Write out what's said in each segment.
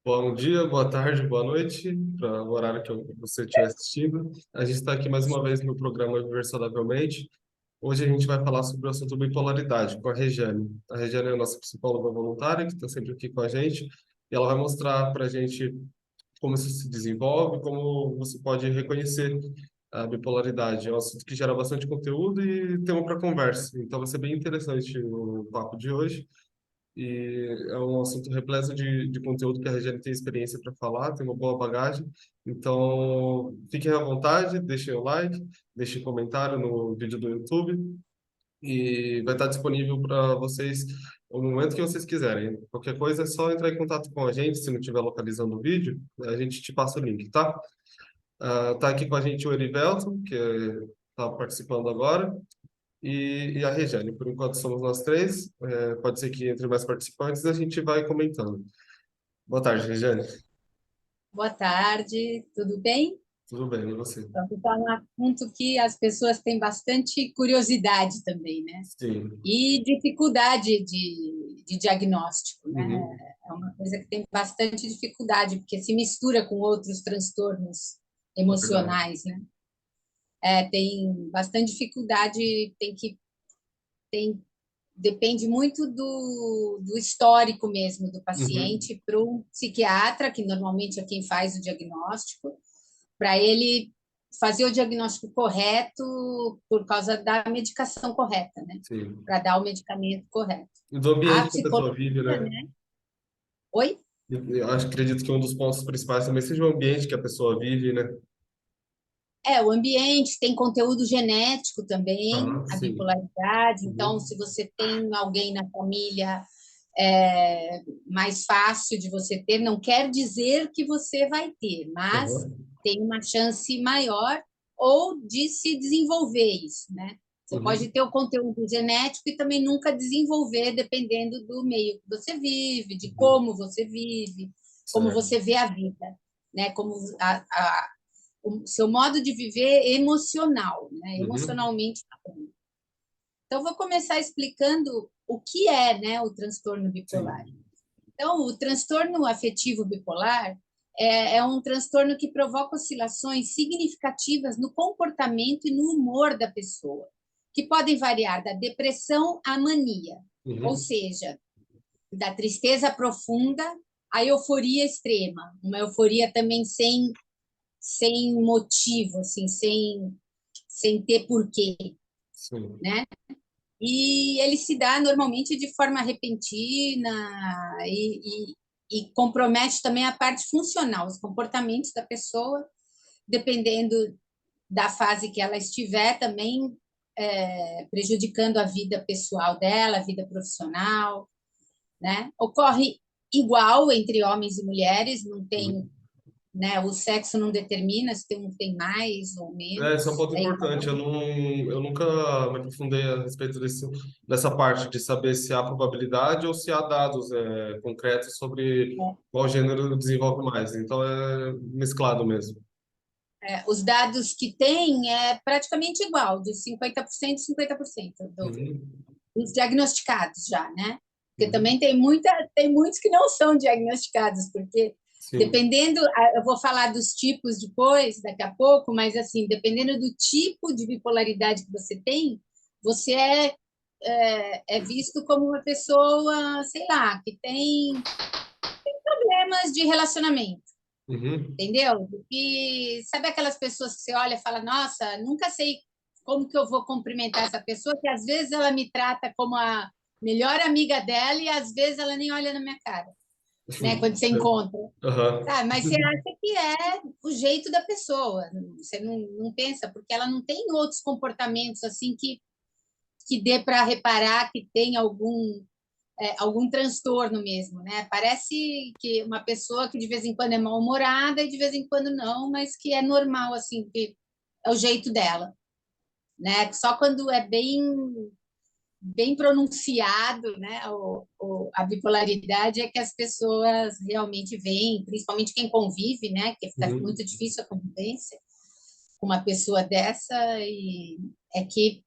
Bom dia, boa tarde, boa noite, para o horário que você estiver assistindo. A gente está aqui mais uma vez no programa Viver Saudavelmente. Hoje a gente vai falar sobre o assunto bipolaridade com a Regiane. A Regiane é a nossa psicóloga voluntária, que está sempre aqui com a gente, e ela vai mostrar para a gente como isso se desenvolve, como você pode reconhecer a bipolaridade. É um assunto que gera bastante conteúdo e tema para conversa. Então vai ser bem interessante o papo de hoje. E é um assunto repleto de conteúdo que a Regiane tem experiência para falar, tem uma boa bagagem. Então, fiquem à vontade, deixem o like, deixem comentário no vídeo do YouTube e vai estar disponível para vocês o momento que vocês quiserem. Qualquer coisa é só entrar em contato com a gente, se não estiver localizando o vídeo, a gente te passa o link, tá? Tá aqui com a gente o Erivelton, que está participando agora e a Regiane. Por enquanto somos nós três. Pode ser que entre mais participantes a gente vai comentando. Boa tarde, Regiane. Boa tarde, tudo bem? Tudo bem, e você? Então, está um assunto que as pessoas têm bastante curiosidade também, né? Sim. E dificuldade de diagnóstico, né? Uhum. É uma coisa que tem bastante dificuldade, porque se mistura com outros transtornos É verdade. emocionais, né? Tem bastante dificuldade, tem, depende muito do histórico mesmo do Uhum. paciente para um psiquiatra, que normalmente é quem faz o diagnóstico, para ele fazer o diagnóstico correto por causa da medicação correta, né? Sim. Para dar o medicamento correto. E do A ambiente que a pessoa vive, psicologia, né? né? Oi? Acredito que um dos pontos principais também seja o ambiente que a pessoa vive, né? O ambiente tem conteúdo genético também, Aham, a sim. bipolaridade. Então, Uhum. se você tem alguém na família, mais fácil de você ter, não quer dizer que você vai ter, mas Aham. tem uma chance maior ou de se desenvolver isso, né? Você pode Uhum. ter o conteúdo genético e também nunca desenvolver, dependendo do meio que você vive, de Uhum. como você vive, como Certo. você vê a vida, né? Como o seu modo de viver emocional, né? Uhum. Emocionalmente falando. Então, vou começar explicando o que é, né, o transtorno bipolar. Sim. Então, o transtorno afetivo bipolar é um transtorno que provoca oscilações significativas no comportamento e no humor da pessoa, que podem variar da depressão à mania, ou Uhum. seja, da tristeza profunda à euforia extrema, uma euforia também sem motivo, assim, sem ter porquê, Sim. né? E ele se dá normalmente de forma repentina e compromete também a parte funcional, os comportamentos da pessoa, dependendo da fase que ela estiver, também prejudicando a vida pessoal dela, a vida profissional, né? Ocorre igual entre homens e mulheres, não tem, Uhum. né? O sexo não determina se um tem mais ou Esse é um menos, ponto é importante. igual. Eu nunca me aprofundei a respeito dessa parte de saber se há probabilidade ou se há dados concretos sobre qual gênero desenvolve mais. Então é mesclado mesmo. Os dados que tem é praticamente igual, de 50% e 50% Uhum. dos diagnosticados já, né? Porque também Uhum. tem muitos que não são diagnosticados, porque Sim. eu vou falar dos tipos depois, daqui a pouco, mas assim, dependendo do tipo de bipolaridade que você tem, você é visto como uma pessoa, sei lá, que tem problemas de relacionamento. Uhum. Entendeu? E sabe aquelas pessoas que você olha e fala, nossa, nunca sei como que eu vou cumprimentar essa pessoa, que às vezes ela me trata como a melhor amiga dela e às vezes ela nem olha na minha cara, né? Quando você encontra. Aham. Tá, mas você acha que é o jeito da pessoa, você não pensa, porque ela não tem outros comportamentos assim que dê para reparar que tem algum transtorno mesmo, né? Parece que uma pessoa que de vez em quando é mal-humorada e de vez em quando não, mas que é normal, assim, que é o jeito dela, né? Só quando é bem pronunciado, né? A bipolaridade é que as pessoas realmente veem, principalmente quem convive, né? Que fica Uhum. muito difícil a convivência com uma pessoa dessa e é que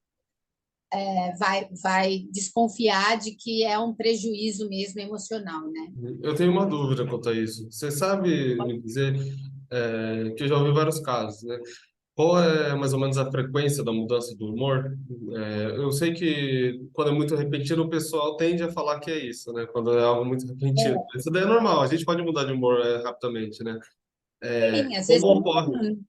vai desconfiar de que é um prejuízo mesmo emocional, né? Eu tenho uma dúvida quanto a isso. Você sabe me dizer, que eu já ouvi vários casos, né? Qual é mais ou menos a frequência da mudança do humor? Eu sei que quando é muito repentino, o pessoal tende a falar que é isso, né? Quando é algo muito repentino. Isso daí é normal, a gente pode mudar de humor rapidamente, né? Sim, às vezes Como ocorre no isso?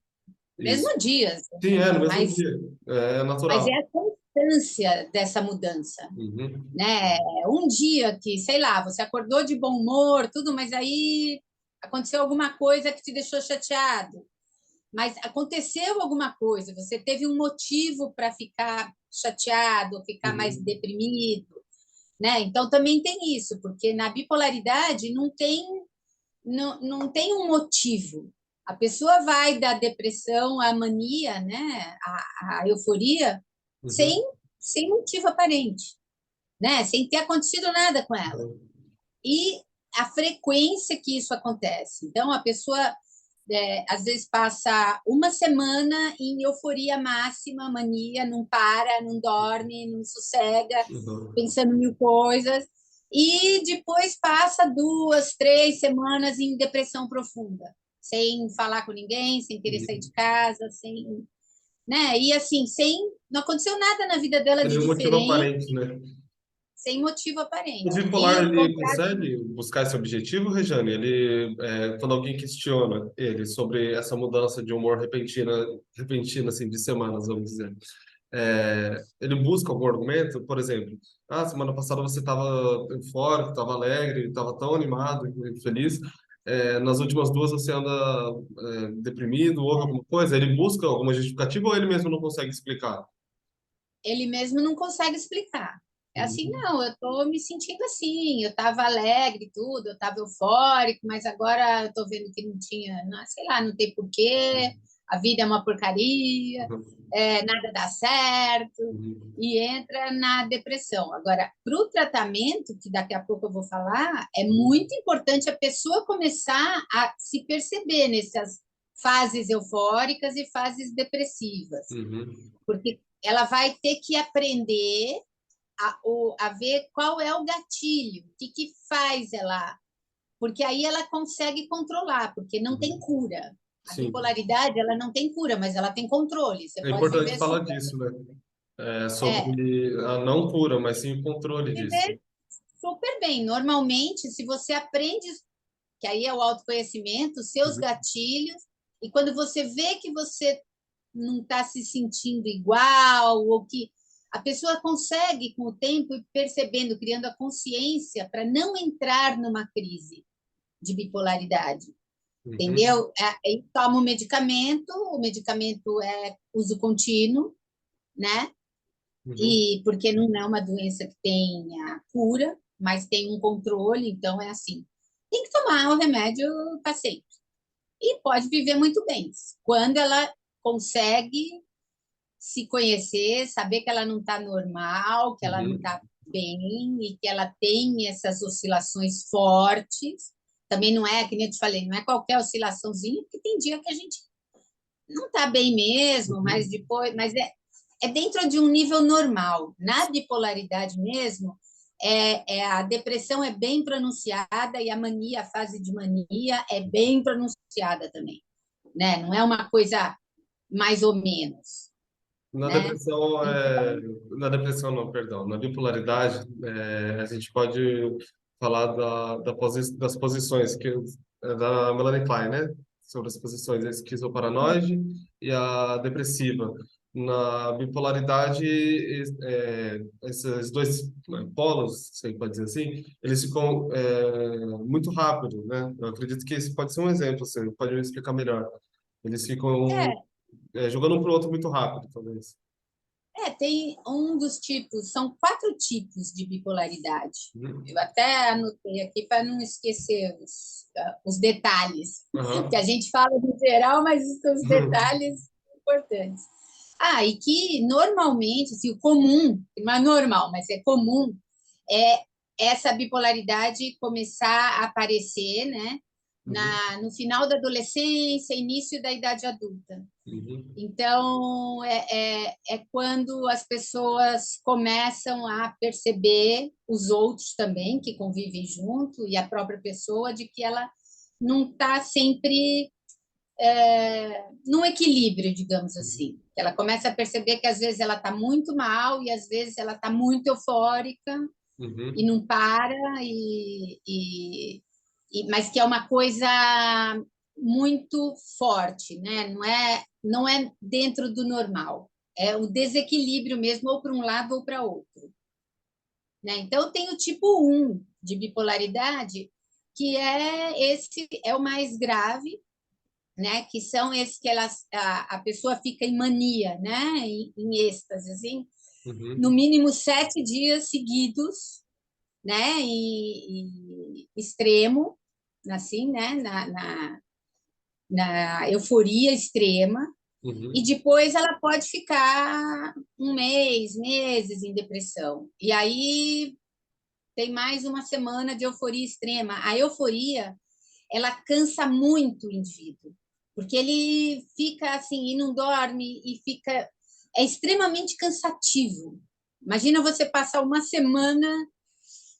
mesmo dia, Sim, é, no mesmo mas, dia. É mas é natural. a constância dessa mudança, Uhum, né? Um dia que, sei lá, você acordou de bom humor, tudo, mas aí aconteceu alguma coisa que te deixou chateado. Mas aconteceu alguma coisa, você teve um motivo para ficar chateado, ficar mais uhum, deprimido, né? Então também tem isso, porque na bipolaridade não tem um motivo. A pessoa vai da depressão à mania, né? A euforia, sem, uhum. sem motivo aparente, né? Sem ter acontecido nada com ela. E a frequência que isso acontece. Então, a pessoa às vezes passa uma semana em euforia máxima, mania, não para, não dorme, não sossega, Uhum. pensando mil coisas, e depois passa 2, 3 semanas em depressão profunda, sem falar com ninguém, sem querer sair de Uhum. casa, sem, né? E assim, sem não aconteceu nada na vida dela de Seria um motivo diferente, aparente, né? sem motivo O aparente. E bipolar, o ele contrário, consegue buscar esse objetivo, Rejane? Quando alguém questiona ele sobre essa mudança de humor repentina assim, de semanas, vamos dizer, ele busca algum argumento? Por exemplo, semana passada você estava eufórico, estava alegre, estava tão animado e feliz. Nas últimas duas você anda, deprimido, houve alguma coisa? Ele busca alguma justificativa ou ele mesmo não consegue explicar? ele mesmo não consegue explicar. É assim, Uhum. não, eu estou me sentindo assim, eu estava alegre e tudo, eu estava eufórico, mas agora eu estou vendo que não tinha, não, sei lá, não tem porquê, a vida é uma porcaria, Uhum. nada dá certo, Uhum. e entra na depressão. Agora, para o tratamento, que daqui a pouco eu vou falar, é muito importante a pessoa começar a se perceber nessas fases eufóricas e fases depressivas, Uhum. porque ela vai ter que aprender a ver qual é o gatilho, o que faz ela, porque aí ela consegue controlar, porque não tem Uhum. cura. A Sim. bipolaridade, ela não tem cura, mas ela tem controle. Você É pode importante viver falar super, disso, né? é, Sobre a não cura, mas sim o controle disso. viver super bem. Normalmente, se você aprende, que aí é o autoconhecimento, seus Uhum. gatilhos, e quando você vê que você não está se sentindo igual, ou que a pessoa consegue, com o tempo, ir percebendo, criando a consciência para não entrar numa crise de bipolaridade, Uhum. entendeu? Aí toma o medicamento é uso contínuo, né? Uhum. E porque não é uma doença que tenha cura, mas tem um controle, então é assim. Tem que tomar o remédio para sempre. E pode viver muito bem. Quando ela consegue se conhecer, saber que ela não está normal, que ela não Uhum. está bem e que ela tem essas oscilações fortes. Também não é, que nem eu te falei, não é qualquer oscilaçãozinha, porque tem dia que a gente não está bem mesmo, mas Uhum. depois, é dentro de um nível normal. Na bipolaridade mesmo, a depressão é bem pronunciada e a mania, a fase de mania é bem pronunciada também, né? Não é uma coisa mais ou menos, Na né? depressão, Então, na depressão não, perdão, na bipolaridade, a gente pode falar das posições da Melanie Klein, né? Sobre as posições, a esquizoparanoide e a depressiva. Na bipolaridade, esses dois polos, se pode dizer assim, eles ficam muito rápido, né? Eu acredito que esse pode ser um exemplo, você pode me explicar melhor. Eles ficam é, jogando um para o outro muito rápido, talvez. tem um dos tipos, são 4 tipos de bipolaridade. Uhum. Eu até anotei aqui para não esquecer os detalhes, que a Aham. gente fala no geral, mas os detalhes são importantes. E que normalmente, assim, o comum, não é normal, mas é comum, é essa bipolaridade começar a aparecer, né? Uhum. no final da adolescência, início da idade adulta. Uhum. Então, é quando as pessoas começam a perceber, os outros também, que convivem junto, e a própria pessoa, de que ela não está sempre num equilíbrio, digamos Uhum. assim. Ela começa a perceber que às vezes ela está muito mal e às vezes ela está muito eufórica e Uhum. não para, mas que é uma coisa muito forte, né? Não é dentro do normal. É o desequilíbrio mesmo, ou para um lado ou para outro. Né? Então, tem o tipo 1 de bipolaridade, que é o mais grave, né? Que são esses que a pessoa fica em mania, né? Em êxtase, assim, no Uhum. mínimo 7 dias seguidos, né? Extremo, assim, né? Na euforia extrema, e Uhum. depois ela pode ficar um mês, meses em depressão. E aí tem mais uma semana de euforia extrema. A euforia, ela cansa muito o indivíduo, porque ele fica assim e não dorme e fica é extremamente cansativo. Imagina você passar uma semana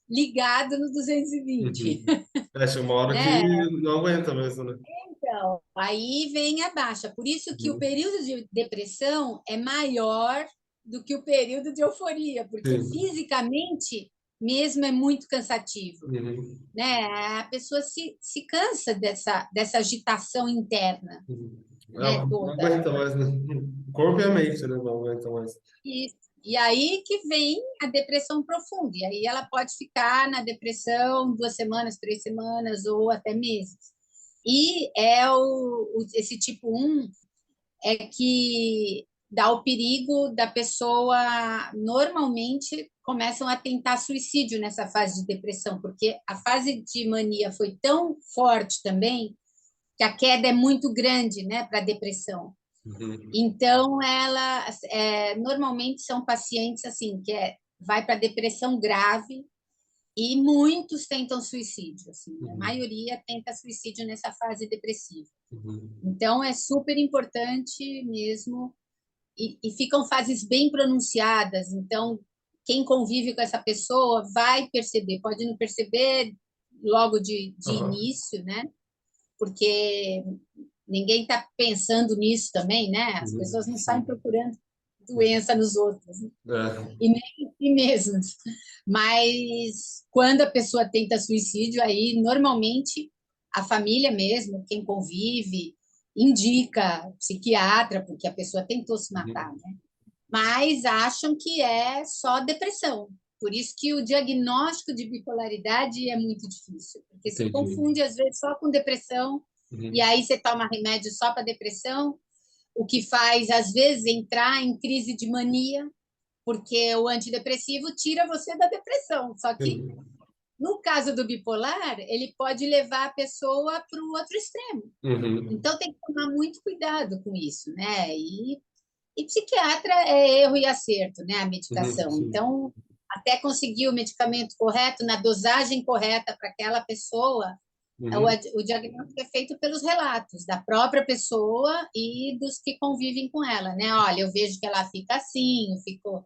ligado no 220, Uhum. Chega uma hora que né? não aguenta mesmo, né? Então, aí vem a baixa. Por isso que o Uhum. período de depressão é maior do que o período de euforia, porque Sim. fisicamente mesmo é muito cansativo, Uhum. né? A pessoa se cansa dessa agitação interna, Uhum. né? Não Toda. aguenta mais, né? O corpo e a mente, né? Não aguenta mais. E aí que vem a depressão profunda. E aí ela pode ficar na depressão 2 semanas, 3 semanas ou até meses. E esse tipo 1 é que dá o perigo da pessoa, normalmente começam a tentar suicídio nessa fase de depressão, porque a fase de mania foi tão forte também que a queda é muito grande, né, para a depressão. Uhum. Então, ela normalmente são pacientes assim que vai para depressão grave e muitos tentam suicídio, assim, a Uhum. maioria tenta suicídio nessa fase depressiva. Uhum. Então, é super importante mesmo, e ficam fases bem pronunciadas. Então, quem convive com essa pessoa vai perceber, pode não perceber logo de Aham. início, né? Porque ninguém está pensando nisso também, né? As Uhum. pessoas não saem Sim. procurando doença nos outros, né? É. E nem em si mesmas. Mas quando a pessoa tenta suicídio, aí normalmente a família mesmo, quem convive, indica psiquiatra, porque a pessoa tentou se matar, Uhum. né? Mas acham que é só depressão. Por isso que o diagnóstico de bipolaridade é muito difícil, porque se Entendi. confunde às vezes só com depressão, e Uhum. aí você toma remédio só para depressão, o que faz às vezes entrar em crise de mania, porque o antidepressivo tira você da depressão. Só que Sim. no caso do bipolar, ele pode levar a pessoa para o outro extremo. Uhum. Então tem que tomar muito cuidado com isso, né? E psiquiatra é erro e acerto, né? A Uhum. medicação. Sim. Então, até conseguir o medicamento correto, na dosagem correta para aquela pessoa, Uhum. o diagnóstico é feito pelos relatos da própria pessoa e dos que convivem com ela, né? Olha, eu vejo que ela fica assim, eu fico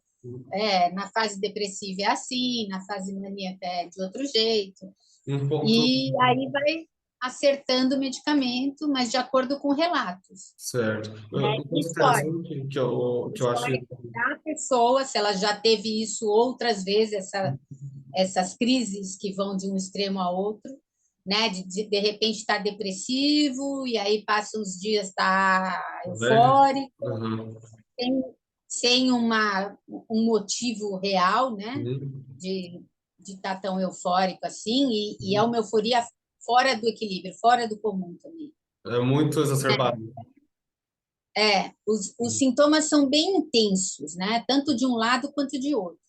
na fase depressiva é assim, na fase maníaca é de outro jeito. Um ponto E aí vai acertando o medicamento, mas de acordo com relatos, certo. né? Um ponto Histórico. interessante que eu acho. Histórico da pessoa, se ela já teve isso outras vezes, essas crises que vão de um extremo a outro, né? De repente está depressivo e aí passa uns dias está Leve. eufórico, Uhum. sem, sem um motivo real, né? Uhum. De estar tão eufórico assim, e é uma euforia fora do equilíbrio, fora do comum também. É muito exacerbado. Os sintomas são bem intensos, né? Tanto de um lado quanto de outro,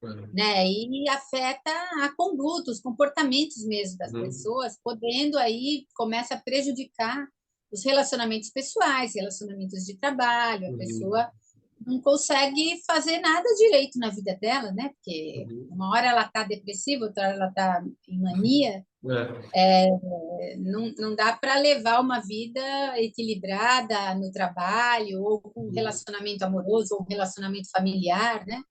É. né? E afeta a conduta, os comportamentos mesmo das Uhum. pessoas, podendo aí começa a prejudicar os relacionamentos pessoais, relacionamentos de trabalho, a Uhum. pessoa não consegue fazer nada direito na vida dela, né? Porque Uhum. uma hora ela está depressiva, outra hora ela está em mania, É, Não dá para levar uma vida equilibrada no trabalho, ou com um uhum, relacionamento amoroso, ou um relacionamento familiar, né?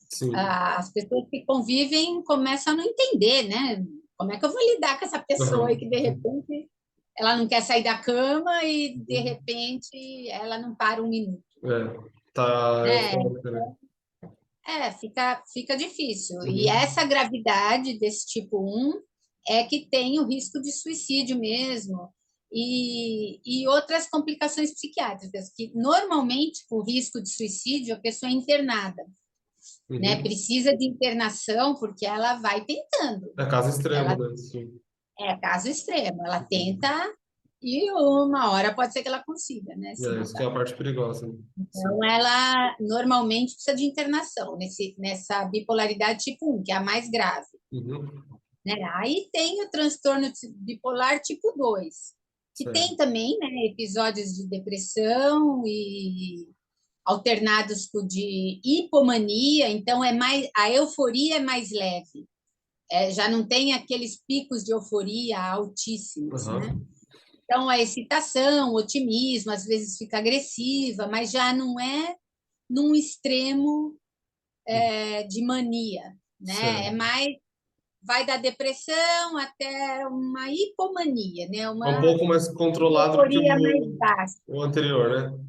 sim. As pessoas que convivem começam a não entender, né? Como é que eu vou lidar com essa pessoa aí Aham. que, de repente, ela não quer sair da cama e, de Uhum. repente, ela não para um minuto, Tá né? eufórica, né? Fica difícil. E Uhum. essa gravidade desse tipo um é que tem o risco de suicídio mesmo e outras complicações psiquiátricas, que normalmente, com risco de suicídio, a pessoa é internada, né? Uhum. Precisa de internação porque ela vai tentando. É caso extremo, Ela né? Sim. é caso extremo, ela tenta Uhum. e uma hora pode ser que ela consiga, né? Se É, isso que é matar. a parte perigosa, né? Então, Sim. ela normalmente precisa de internação nessa bipolaridade tipo um, que é a mais grave, Uhum. né? Aí tem o transtorno bipolar tipo 2, que tem Certo. também, né, episódios de depressão e alternados com de hipomania, então a euforia é mais leve, já não tem aqueles picos de euforia altíssimos, né? Aham. Então a excitação, o otimismo, às vezes fica agressiva, mas já não é num extremo de mania, né? É Certo. mais vai da depressão até uma hipomania, né? É um Uma pouco mais controlado do que euforia mais baixa. o anterior, né?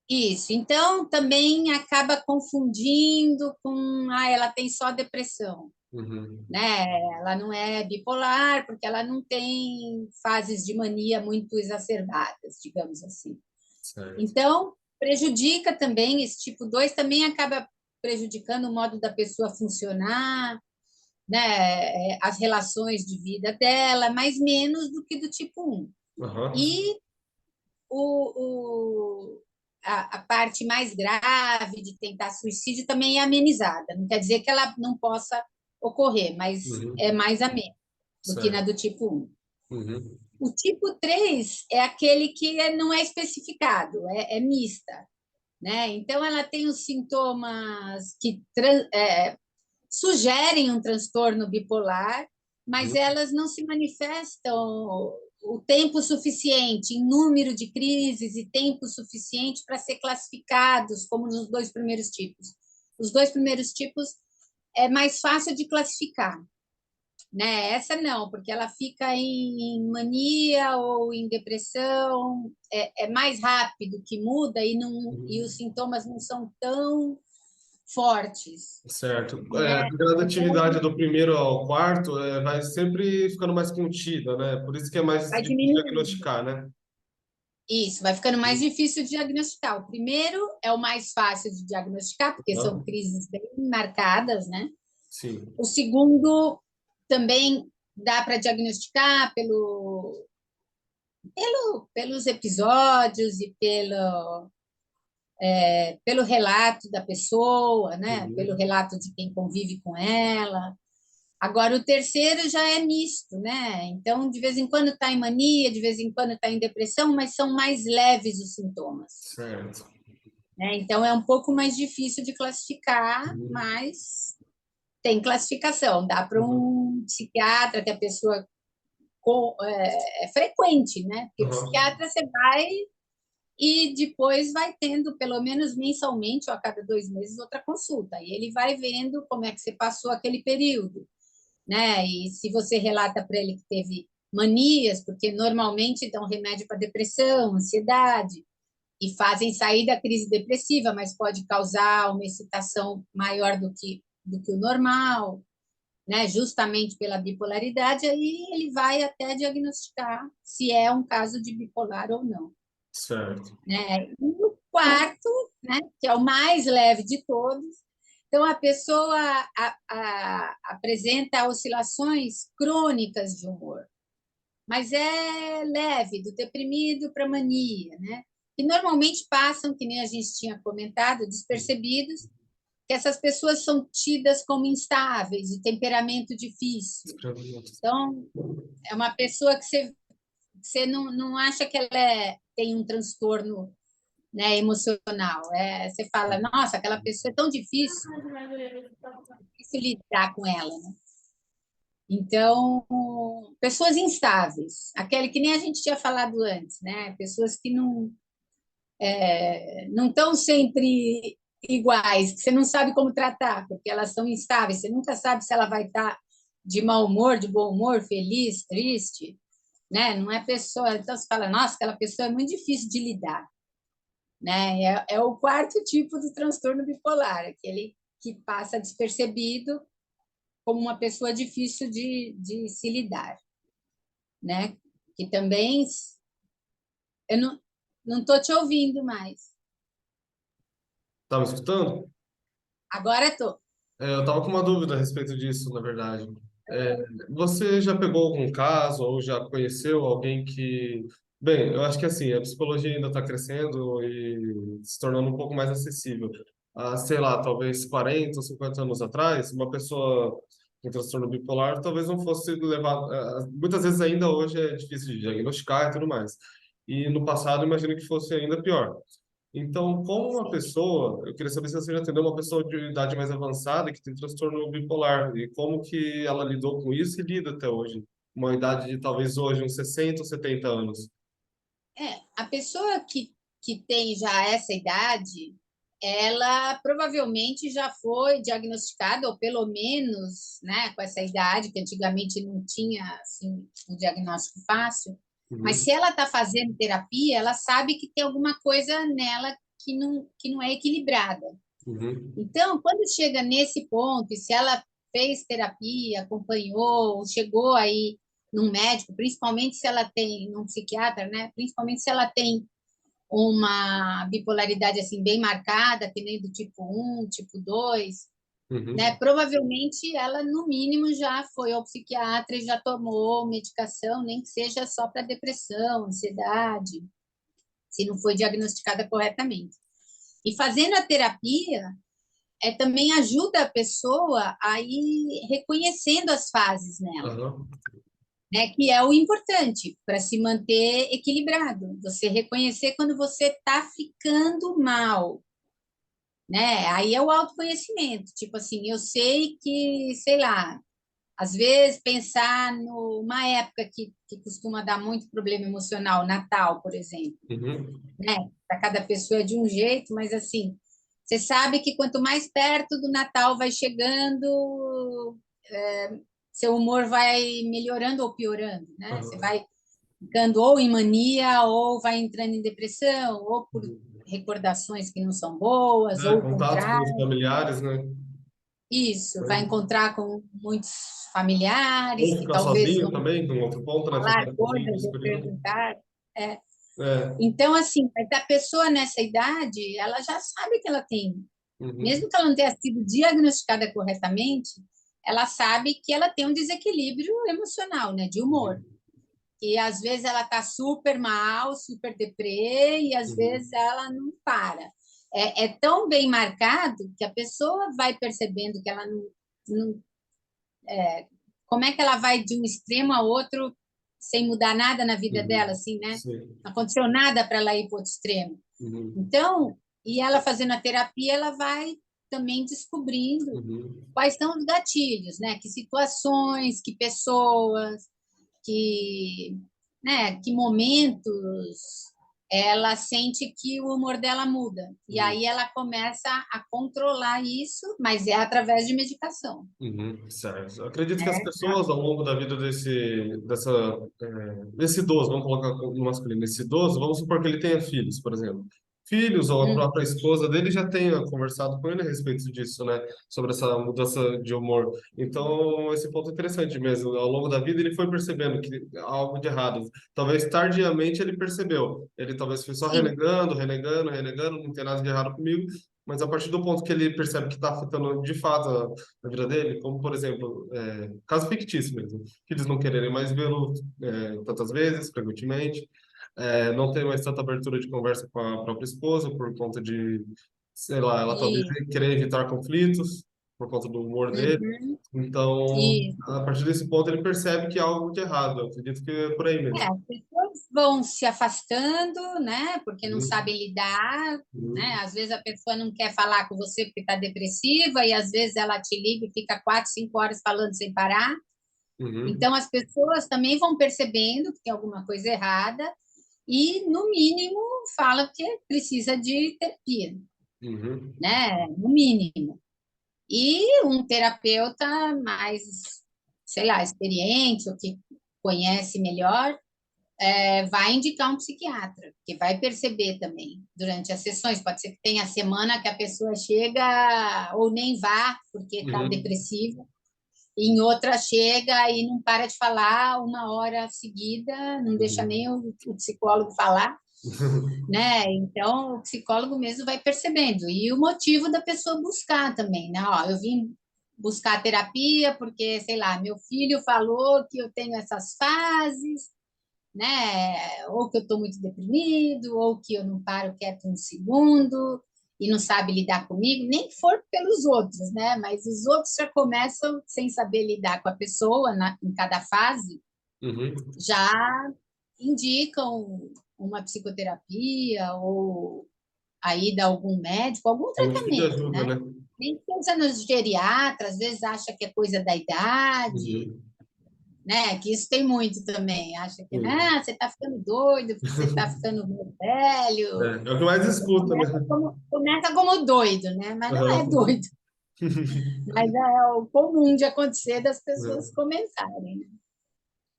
Isso. Então também acaba confundindo com, ela tem só depressão, Uhum. né? Ela não é bipolar porque ela não tem fases de mania muito exacerbadas, digamos assim. Certo. Então, prejudica também, esse tipo 2 também acaba prejudicando o modo da pessoa funcionar, né, as relações de vida dela, mas menos do que do tipo um. Aham. E o, o, a parte mais grave de tentar suicídio também é amenizada. Não quer dizer que ela não possa ocorrer, mas é Uhum. mais ameno do que na Certo. do tipo um. Uhum. O tipo 3 é aquele que não é especificado, é mista, né? Então, ela tem os sintomas que sugerem um transtorno bipolar, mas Uhum. elas não se manifestam o tempo suficiente, em número de crises e tempo suficiente para ser classificados como nos dois primeiros tipos. Os dois primeiros tipos é mais fácil de classificar, né? Essa não, porque ela fica em mania ou em depressão, é mais rápido que muda e os Uhum. sintomas não são tão fortes, Certo. né? A gradatividade Então, do primeiro ao quarto vai sempre ficando mais contida, né? Por isso que é mais vai difícil de diminuindo. diagnosticar, né? Isso, vai ficando mais difícil de diagnosticar. O primeiro é o mais fácil de diagnosticar, porque são Aham. crises bem marcadas, né? Sim. O segundo também dá para diagnosticar pelos episódios e pelo relato da pessoa, né? Pelo Uhum. relato de quem convive com ela. Agora, o terceiro já é misto, né? Então, de vez em quando está em mania, de vez em quando está em depressão, mas são mais leves os sintomas, Certo. né? Então, é um pouco mais difícil de classificar, Uhum. mas tem classificação. Dá para Uhum. um psiquiatra que a pessoa é frequente, né? Porque Aham. psiquiatra você vai e depois vai tendo, pelo menos mensalmente, ou a cada 2 meses, outra consulta. E ele vai vendo como é que você passou aquele período, né? E se você relata para ele que teve manias, porque normalmente dão remédio para depressão, ansiedade, e fazem sair da crise depressiva, mas pode causar uma excitação maior do que o normal, né? Justamente pela bipolaridade, aí ele vai até diagnosticar se é um caso de bipolar ou não, Certo. né? E o quarto, né, que é o mais leve de todos, então a pessoa apresenta oscilações crônicas de humor, mas é leve, do deprimido para mania, né? Que normalmente passam, que nem a gente tinha comentado, despercebidos, que essas pessoas são tidas como instáveis, de temperamento difícil. Então, é uma pessoa que você não acha que ela tem um transtorno, né, emocional. Você fala, nossa, aquela pessoa é tão difícil lidar com ela, né? Então, pessoas instáveis, aquele que nem a gente tinha falado antes, né? Pessoas que não estão sempre iguais, que você não sabe como tratar, porque elas são instáveis, você nunca sabe se ela vai estar de mau humor, de bom humor, feliz, triste, né? Não é pessoa. Então você fala, nossa, aquela pessoa é muito difícil de lidar, né? É o quarto tipo do transtorno bipolar, aquele que passa despercebido como uma pessoa difícil de se lidar, né? Que também eu não estou te ouvindo mais. Tá me escutando? Agora estou. Eu estava com uma dúvida a respeito disso, na verdade. É, você já pegou algum caso ou já conheceu alguém que... Bem, eu acho que assim, a psicologia ainda está crescendo e se tornando um pouco mais acessível. Sei lá, talvez 40 ou 50 anos atrás, uma pessoa com transtorno bipolar talvez não fosse levada... Muitas vezes ainda hoje é difícil de diagnosticar e tudo mais. E no passado, imagino que fosse ainda pior. Então, como uma pessoa, eu queria saber se você já atendeu uma pessoa de idade mais avançada que tem transtorno bipolar e como que ela lidou com isso e lida até hoje. Uma idade de talvez hoje uns 60 ou 70 anos. A pessoa que tem já essa idade, ela provavelmente já foi diagnosticada, ou pelo menos, né, com essa idade, que antigamente não tinha assim, um diagnóstico fácil, mas Uhum, se ela está fazendo terapia, ela sabe que tem alguma coisa nela que não é equilibrada. uhum, Então, quando chega nesse ponto, e se ela fez terapia, acompanhou, chegou aí num médico, principalmente se ela tem, num psiquiatra, né? Principalmente se ela tem uma bipolaridade assim bem marcada, que nem do tipo 1, tipo 2, né? uhum, Provavelmente ela, no mínimo, já foi ao psiquiatra e já tomou medicação, nem que seja só para depressão, ansiedade, se não foi diagnosticada corretamente. E fazendo a terapia, também ajuda a pessoa a ir reconhecendo as fases nela, aham, né? Que é o importante para se manter equilibrado. Você reconhecer quando você está ficando mal, né? Aí é o autoconhecimento. Tipo assim, eu sei que, sei lá, às vezes pensar numa época que costuma dar muito problema emocional, Natal, por exemplo, uhum, né? Para cada pessoa é de um jeito, mas assim, você sabe que quanto mais perto do Natal vai chegando, seu humor vai melhorando ou piorando, né? Você aham, vai ficando ou em mania, ou vai entrando em depressão, ou por uhum. recordações que não são boas, ou o Contato com os contrário. familiares, né? Isso, vai encontrar com muitos familiares Ou que ficar talvez sozinho vão também, num outro ponto, né? falar Ficar sozinho coisas nesse ou período. perguntar. É. É, Então, assim, mas a pessoa nessa idade, ela já sabe que ela tem, uhum, mesmo que ela não tenha sido diagnosticada corretamente, ela sabe que ela tem um desequilíbrio emocional, né, de humor. uhum, E às vezes ela está super mal, super deprê, e às vezes uhum, ela não para. É tão bem marcado que a pessoa vai percebendo que ela não. Como é que ela vai de um extremo a outro sem mudar nada na vida dela, uhum. assim, né? Sim. Não aconteceu nada para ela ir para outro extremo. Uhum, Então, e ela fazendo a terapia, ela vai também descobrindo uhum, quais são os gatilhos, né? Que situações, que pessoas, que, né, que momentos ela sente que o humor dela muda. E uhum. aí ela começa a controlar isso, mas é através de medicação. Uhum, certo. Eu acredito que as Né? pessoas, ao longo da vida desse idoso, vamos colocar no masculino, esse idoso, vamos supor que ele tenha filhos, por exemplo. Filhos ou a Hum, própria esposa dele já tenha conversado com ele a respeito disso, né? Sobre essa mudança de humor. Então, esse ponto é interessante mesmo. Ao longo da vida, ele foi percebendo que há algo de errado. Talvez tardiamente ele percebeu. Ele talvez foi só sim. renegando, renegando, renegando, não tem nada de errado comigo. Mas a partir do ponto que ele percebe que está afetando de fato na vida dele, como por exemplo, caso fictício mesmo, filhos não quererem mais vê-lo tantas vezes, frequentemente, não ter mais tanta abertura de conversa com a própria esposa por conta de, sei lá, ela talvez E, querer evitar conflitos por conta do humor dele. uhum, Então, e a partir desse ponto, ele percebe que há algo de errado. Eu acredito que é por aí mesmo. as pessoas vão se afastando, né? Porque não Uhum, sabem lidar, né? uhum, Às vezes a pessoa não quer falar com você porque está depressiva, e às vezes ela te liga e fica 4, 5 horas falando sem parar. Uhum. Então, as pessoas também vão percebendo que tem alguma coisa errada e, no mínimo, fala que precisa de terapia, Uhum. né? No mínimo. E um terapeuta mais, sei lá, experiente, ou que conhece melhor, vai indicar um psiquiatra, que vai perceber também durante as sessões. Pode ser que tenha semana que a pessoa chega ou nem vá, porque está Uhum. depressiva, e em outra chega e não para de falar uma hora seguida, não deixa Uhum. nem o psicólogo falar, né? Então, o psicólogo mesmo vai percebendo. E o motivo da pessoa buscar também, né? Ó, eu vim buscar terapia porque, sei lá, meu filho falou que eu tenho essas fases, né? Ou que eu estou muito deprimido, ou que eu não paro quieto um segundo e não sabe lidar comigo, nem que for pelos outros, né? Mas os outros já começam sem saber lidar com a pessoa em cada fase, Uhum. já indicam uma psicoterapia ou a ida a algum médico, algum Algum tipo de tratamento, ajuda, né? né? Nem pensa nos geriatras, às vezes acha que é coisa da idade, Uhum. né? Que isso tem muito também. Acha que, Sim. né, você está ficando doido, porque você está ficando velho. É o que mais escuta, né? Começa como doido, né? Mas não é Aham. doido. Mas é o comum de acontecer das pessoas É. comentarem, né?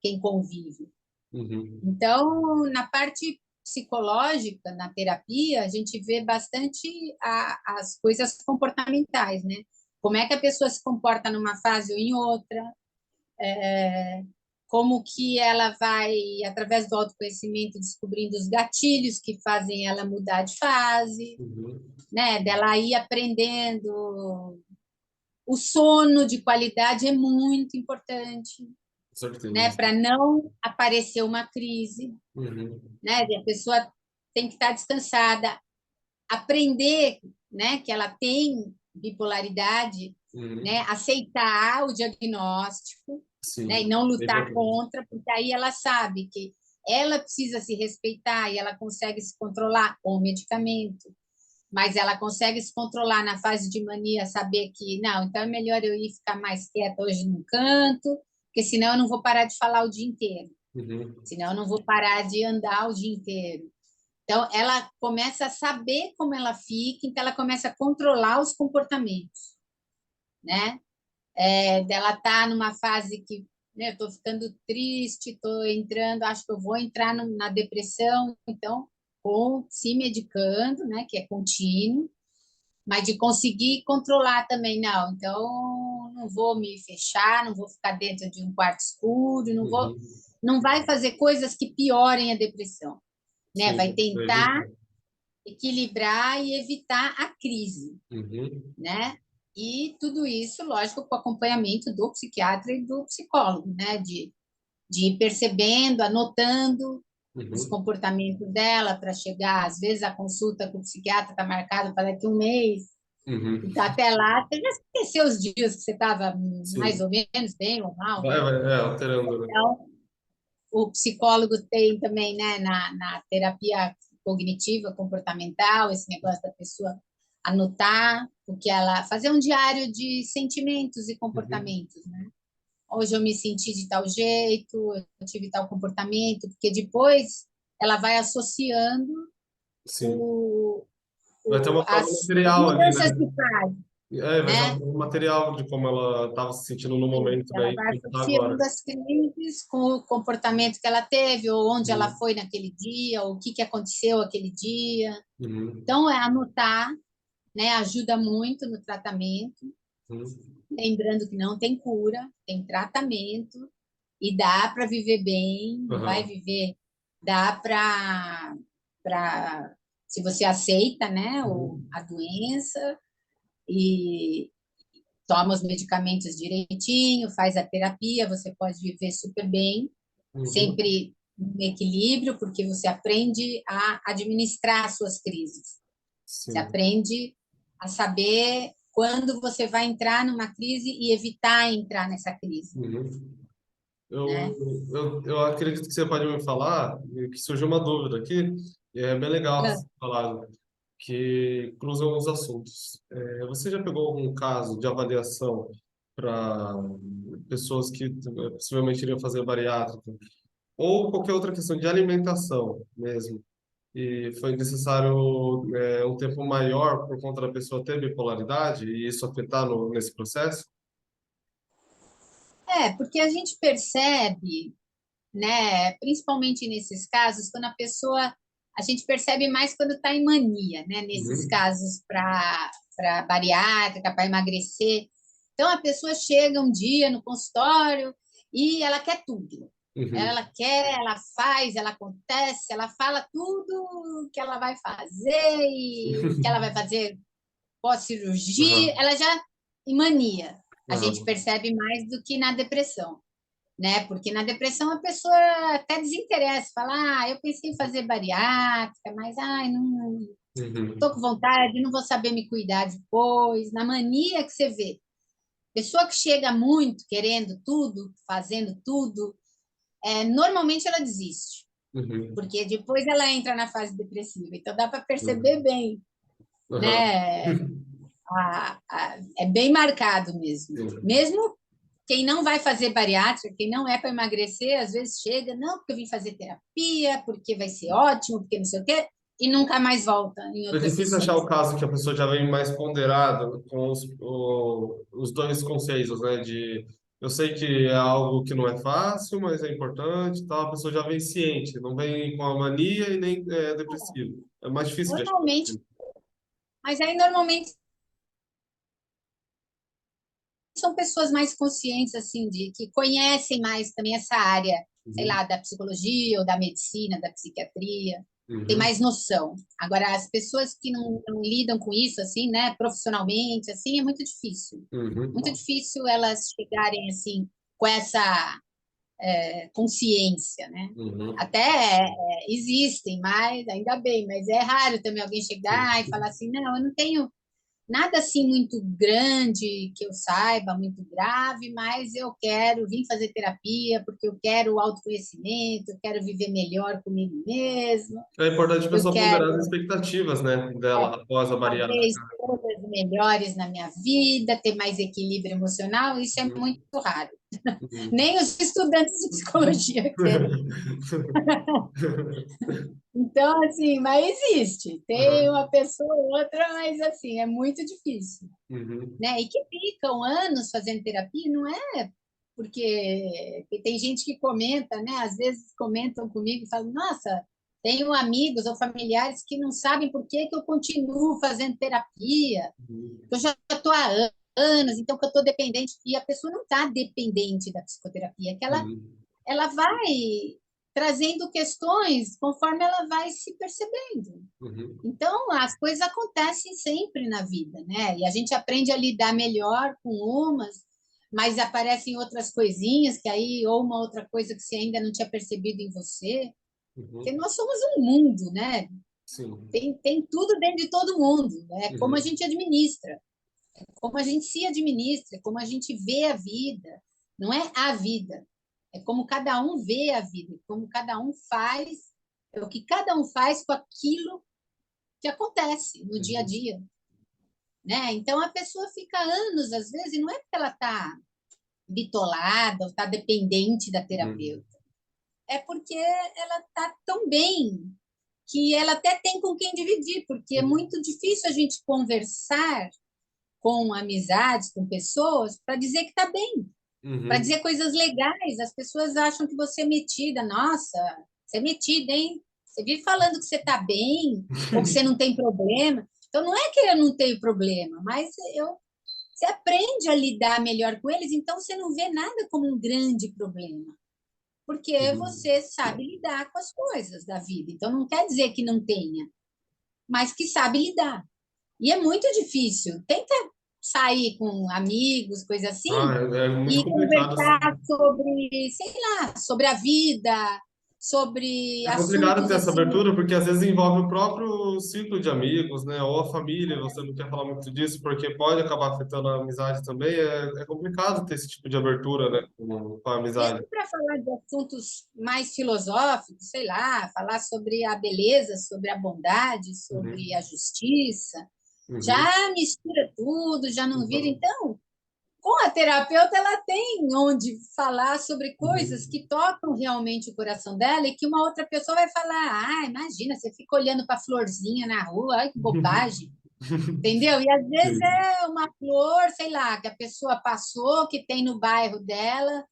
Quem convive. Uhum. Então, na parte psicológica, na terapia, a gente vê bastante as coisas comportamentais, né? Como é que a pessoa se comporta numa fase ou em outra, como que ela vai, através do autoconhecimento, descobrindo os gatilhos que fazem ela mudar de fase, Uhum. né? Dela ir aprendendo. O sono de qualidade é muito importante, Com certeza. né? Para não aparecer uma crise, Uhum. né? E a pessoa tem que estar descansada, aprender, né? Que ela tem bipolaridade, né? Uhum. Aceitar o diagnóstico, né? E Sim, não é lutar importante. contra, porque aí ela sabe que ela precisa se respeitar e ela consegue se controlar com o medicamento, mas ela consegue se controlar na fase de mania, saber que, não, então é melhor eu ir ficar mais quieta hoje num canto, porque senão eu não vou parar de falar o dia inteiro, Uhum. senão eu não vou parar de andar o dia inteiro. Então, ela começa a saber como ela fica, então ela começa a controlar os comportamentos, né? Dela tá numa fase que, né, eu tô ficando triste, tô entrando, acho que eu vou entrar na depressão, então, se medicando, né, que é contínuo, mas de conseguir controlar também, não. Então, não vou me fechar, não vou ficar dentro de um quarto escuro, Uhum. não vai fazer coisas que piorem a depressão, né? Vai Sim, é tentar evitar. equilibrar e evitar a crise, Uhum. né? E tudo isso, lógico, com o acompanhamento do psiquiatra e do psicólogo, né? De ir percebendo, anotando os Uhum. comportamentos dela para chegar. Às vezes a consulta com o psiquiatra está marcada para daqui a um mês, Uhum. e até lá você já esqueceu os dias que você estava mais Sim. ou menos bem ou mal, Vai, né? vai, alterando, né? Então, o psicólogo tem também, né, na terapia cognitiva, comportamental, esse negócio da pessoa anotar o que ela, fazer um diário de sentimentos e Uhum. comportamentos, né? Hoje eu me senti de tal jeito, eu tive tal comportamento, porque depois ela vai associando Sim. o, Vai ter uma prova as material ali, mudanças né? de fase, Vai ter né? um material de como ela estava se sentindo no Sim, momento, ela daí, vai como está agora. associando as crises com o comportamento que ela teve, ou onde ela Uhum. foi naquele dia, ou o que aconteceu aquele dia. Uhum. Então, anotar, né, ajuda muito no tratamento, Uhum. lembrando que não tem cura, tem tratamento, e dá para viver bem, vai Aham. viver, dá se você aceita, né, a Uhum. doença, e toma os medicamentos direitinho, faz a terapia, você pode viver super bem, Uhum. sempre em equilíbrio, porque você aprende a administrar as suas crises. Você Sim. aprende a saber quando você vai entrar numa crise e evitar entrar nessa crise, Uhum. Eu, né? eu acredito que você pode me falar, que surgiu uma dúvida aqui, e é bem legal Ah, você falar, que cruzam os assuntos. Você já pegou algum caso de avaliação para pessoas que possivelmente iriam fazer bariátrica, ou qualquer outra questão de alimentação mesmo, e foi necessário um tempo maior por conta da pessoa ter bipolaridade e isso afetar nesse processo? Porque a gente percebe, né, principalmente nesses casos, quando a gente percebe mais quando está em mania, né, nesses Uhum, casos para bariátrica, para emagrecer. Então, a pessoa chega um dia no consultório e ela quer tudo. uhum, Ela quer, ela faz, ela acontece, ela fala tudo que ela vai fazer e que ela vai fazer pós-cirurgia, aham, ela já em mania. A gente aham, percebe mais do que na depressão, né? Porque na depressão a pessoa até desinteressa, fala, eu pensei em fazer bariátrica, mas não estou uhum, com vontade, não vou saber me cuidar depois. Na mania que você vê, pessoa que chega muito querendo tudo, fazendo tudo, normalmente ela desiste, uhum, porque depois ela entra na fase depressiva. Então dá para perceber bem, aham, né? É bem marcado mesmo. uhum. Mesmo quem não vai fazer bariátrica, quem não é para emagrecer, às vezes chega, não, porque eu vim fazer terapia, porque vai ser ótimo, porque não sei o quê, e nunca mais volta em É outras difícil achar o sessões. caso que a pessoa já vem mais ponderada com os dois conceitos, né? De eu sei que é algo que não é fácil, mas é importante, e tal. A pessoa já vem ciente, não vem com a mania e nem depressivo. É mais difícil de achar. Normalmente, mas aí normalmente são pessoas mais conscientes, assim, de que conhecem mais também essa área, sei Uhum, lá, da psicologia ou da medicina, da psiquiatria, tem uhum, mais noção. Agora, as pessoas que não lidam com isso, assim, né, profissionalmente, assim, é muito difícil. Muito uhum, difícil elas chegarem, assim, com essa consciência, né? uhum. Até existem, mas ainda bem, mas é raro também alguém chegar e falar assim, não, eu não tenho nada assim muito grande que eu saiba, muito grave, mas eu quero vir fazer terapia porque eu quero autoconhecimento, eu quero viver melhor comigo mesmo, É importante a eu pessoa quero ponderar as expectativas, né, dela após a fazer bariátrica. escolhas melhores na minha vida, ter mais equilíbrio emocional, isso é Uhum, muito raro. uhum. Nem os estudantes de psicologia têm. Então, assim, mas existe. Tem Uhum, uma pessoa ou outra, mas assim, é muito difícil. uhum, Né? E que ficam anos fazendo terapia, não é porque tem gente que comenta, né? Às vezes comentam comigo e falam, nossa, tenho amigos ou familiares que não sabem por que que eu continuo fazendo terapia, uhum, eu já estou há anos, então que eu estou dependente, e a pessoa não está dependente da psicoterapia, que uhum, ela vai trazendo questões conforme ela vai se percebendo. uhum, Então, as coisas acontecem sempre na vida, né? E a gente aprende a lidar melhor com umas, mas aparecem outras coisinhas que aí, ou uma outra coisa que você ainda não tinha percebido em você, porque uhum. nós somos um mundo, né? Sim. Tem tudo dentro de todo mundo, é como a Uhum, gente administra, como a gente se administra, como a gente vê a vida, não é a vida, é como cada um vê a vida, como cada um faz, é o que cada um faz com aquilo que acontece no dia a uhum, dia, né? Então a pessoa fica anos às vezes e não é porque ela está bitolada ou está dependente da uhum, terapeuta, é porque ela está tão bem que ela até tem com quem dividir, porque é uhum, muito difícil a gente conversar com amizades, com pessoas, para dizer que está bem, para uhum. dizer coisas legais. As pessoas acham que você é metida. Nossa, você é metida, hein? Você vive falando que você está bem ou que você não tem problema. Então, não é que eu não tenho problema, mas você aprende a lidar melhor com eles, então você não vê nada como um grande problema, porque Uhum. você sabe lidar com as coisas da vida. Então, não quer dizer que não tenha, mas que sabe lidar. E é muito difícil. Tenta sair com amigos, coisa Ah, assim, é muito e complicado, assim. conversar sobre, sei lá, sobre a vida, sobre É complicado assuntos ter essa assim. abertura porque às vezes envolve o próprio ciclo de amigos, né? Ou a família, você não quer falar muito disso porque pode acabar afetando a amizade também. É complicado ter esse tipo de abertura, né? Com a amizade. Mesmo para falar de assuntos mais filosóficos, sei lá, falar sobre a beleza, sobre a bondade, sobre Uhum, a justiça, uhum, já mistura tudo, já não vira. uhum, Então, com a terapeuta, ela tem onde falar sobre coisas Uhum. que tocam realmente o coração dela e que uma outra pessoa vai falar: ah, imagina, você fica olhando para a florzinha na rua, ai que bobagem, entendeu? E às vezes Sim. é uma flor, sei lá, que a pessoa passou, que tem no bairro dela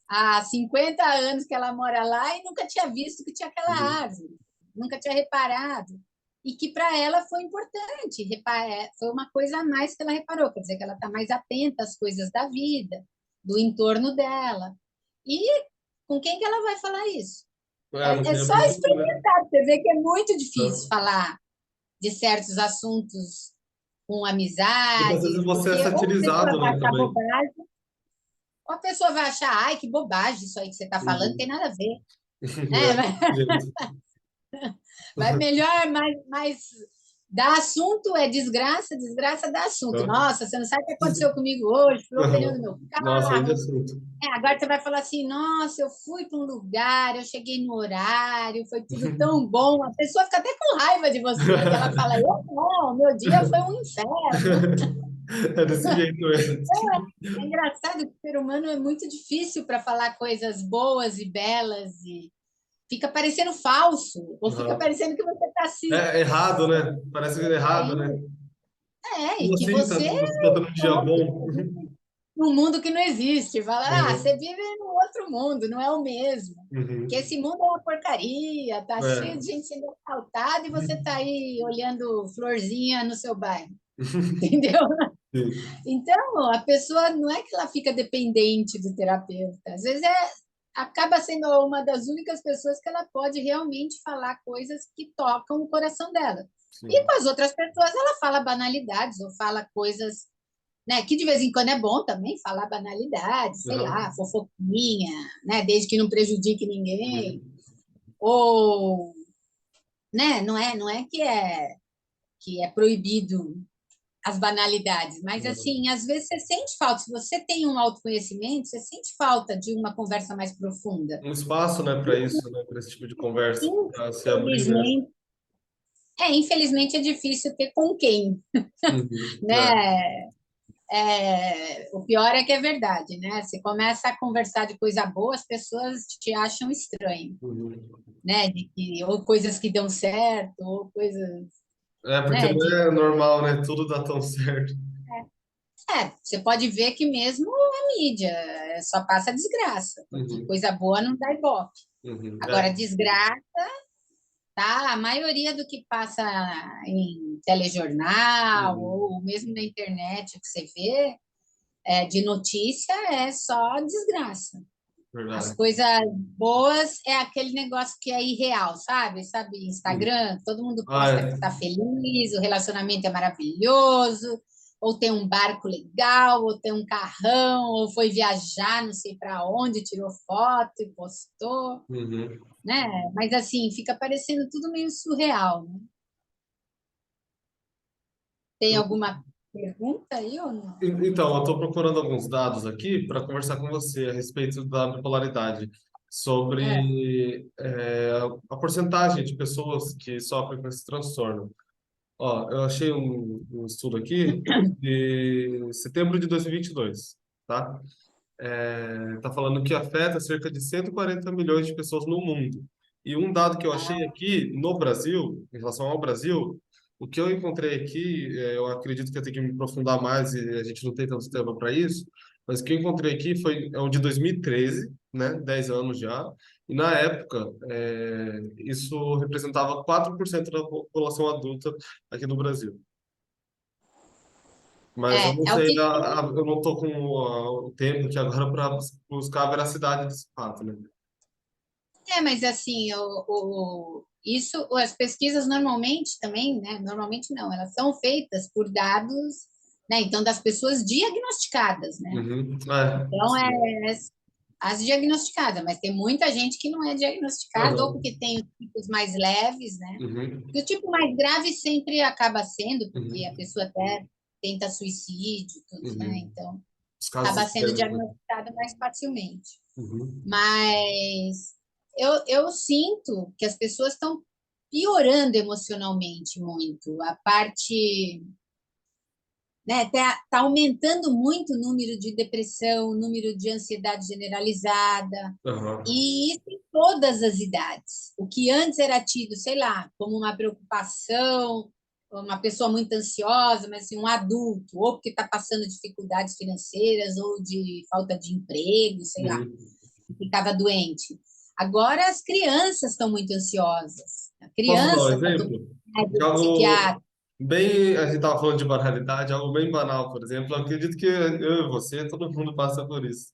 há 50 anos que ela mora lá e nunca tinha visto que tinha aquela Uhum. árvore, nunca tinha reparado. E que para ela foi importante, foi uma coisa a mais que ela reparou, quer dizer, que ela está mais atenta às coisas da vida, do entorno dela. E com quem que ela vai falar isso? Não É tem a só pessoa, né? experimentar, você vê que é muito difícil Então, falar de certos assuntos com muitas vezes amizade, você é porque ou a satirizado, pessoa vai né, achar também. bobagem, ou a pessoa vai achar, ai, que bobagem isso aí que você está falando, não tem Uhum. nada a ver. É, Né? desse jeito. Vai melhor, mas dá assunto é desgraça, desgraça dá assunto. Tá? Nossa, você não sabe o que aconteceu comigo hoje, furou o pneu do Uhum. meu Nossa, aí de carro. assunto. Agora você vai falar assim, nossa, eu fui para um lugar, eu cheguei no horário, foi tudo tão bom. A pessoa fica até com raiva de você, porque ela fala, eu não, meu dia foi um inferno. É desse jeito mesmo. É engraçado que o ser humano é muito difícil para falar coisas boas e belas e fica parecendo falso, ou fica Uhum. parecendo que você está se É errado, né? Parece que é errado, né? aí. Como E que assim? Tá, você você tá tendo um dia bom? num mundo que não existe. Fala, você Uhum. vive num outro mundo, não é o mesmo. Que Uhum. esse mundo é uma porcaria, tá cheio É. de gente sendo assaltada e você tá aí olhando florzinha no seu bairro, entendeu? Sim. Então, a pessoa não é que ela fica dependente do terapeuta. Às vezes acaba sendo uma das únicas pessoas que ela pode realmente falar coisas que tocam o coração dela. E Sim. com as outras pessoas ela fala banalidades ou fala coisas, né, que de vez em quando é bom também falar banalidades, sei lá, Uhum. fofoquinha, né, desde que não prejudique ninguém, Uhum. ou, né, não é que é proibido as banalidades, mas Uhum. assim, às vezes você sente falta, se você tem um autoconhecimento, você sente falta de uma conversa mais profunda. Um espaço, né, para isso, né, para esse tipo de conversa, para se abrir, né? Infelizmente, infelizmente é difícil ter com quem, Uhum. É. né? O pior é que é verdade, né? Você começa a conversar de coisa boa, as pessoas te acham estranho, Uhum. né? Ou coisas que dão certo, ou coisas, É, porque né? não é normal, né? Tudo dá tão certo. Você pode ver que mesmo a mídia só passa desgraça, porque Uhum. coisa boa não dá ibope. Uhum. Agora, É. desgraça, tá? A maioria do que passa em telejornal Uhum. ou mesmo na internet que você vê de notícia é só desgraça. As Verdade. coisas boas é aquele negócio que é irreal, sabe? Sabe, Uhum. Instagram, todo mundo Ah, posta que é. está feliz, o relacionamento é maravilhoso, ou tem um barco legal, ou tem um carrão, ou foi viajar, não sei para onde, tirou foto e postou, Uhum. né? Mas assim, fica parecendo tudo meio surreal, né? Tem alguma pergunta aí ou não? Então, eu estou procurando alguns dados aqui para conversar com você a respeito da bipolaridade, É, sobre a porcentagem de pessoas que sofrem com esse transtorno. Ó, eu achei um estudo aqui de setembro de 2022, tá? Tá falando que afeta cerca de 140 milhões de pessoas no mundo. E um dado que eu achei aqui no Brasil, em relação ao Brasil, o que eu encontrei aqui, eu acredito que eu tenho que me aprofundar mais e a gente não tem tanto tempo para isso, mas o que eu encontrei aqui é o de 2013, né, 10 anos já, e na época isso representava 4% da população adulta aqui no Brasil. Mas eu não é o sei, que eu não tô com o tempo aqui agora para buscar a veracidade desse fato, né? mas assim, isso, as pesquisas normalmente também, né? Normalmente não, elas são feitas por dados, né? Então, das pessoas diagnosticadas, né? Uhum. Então, Sim. as diagnosticadas, mas tem muita gente que não é diagnosticada, ou Aham. porque tem os tipos mais leves, né? Uhum. E o tipo mais grave sempre acaba sendo, porque a Uhum. pessoa até tenta suicídio, tudo, né? Uhum. Então, Os casos acaba sendo extremos, né? diagnosticado mais facilmente. Uhum. Mas eu sinto que as pessoas estão piorando emocionalmente muito. A parte né? Tá aumentando muito o número de depressão, o número de ansiedade generalizada, Aham. e isso em todas as idades. O que antes era tido, sei lá, como uma preocupação, uma pessoa muito ansiosa, mas assim, um adulto, ou porque está passando dificuldades financeiras, ou de falta de emprego, sei lá, Uhum. ficava doente. Agora as crianças estão muito ansiosas. A Posso dar um criança está tomando exemplo? De remédio algo psiquiátrico. bem, a gente estava falando de banalidade, algo bem banal, por exemplo. Eu acredito que eu e você, todo mundo passa por isso.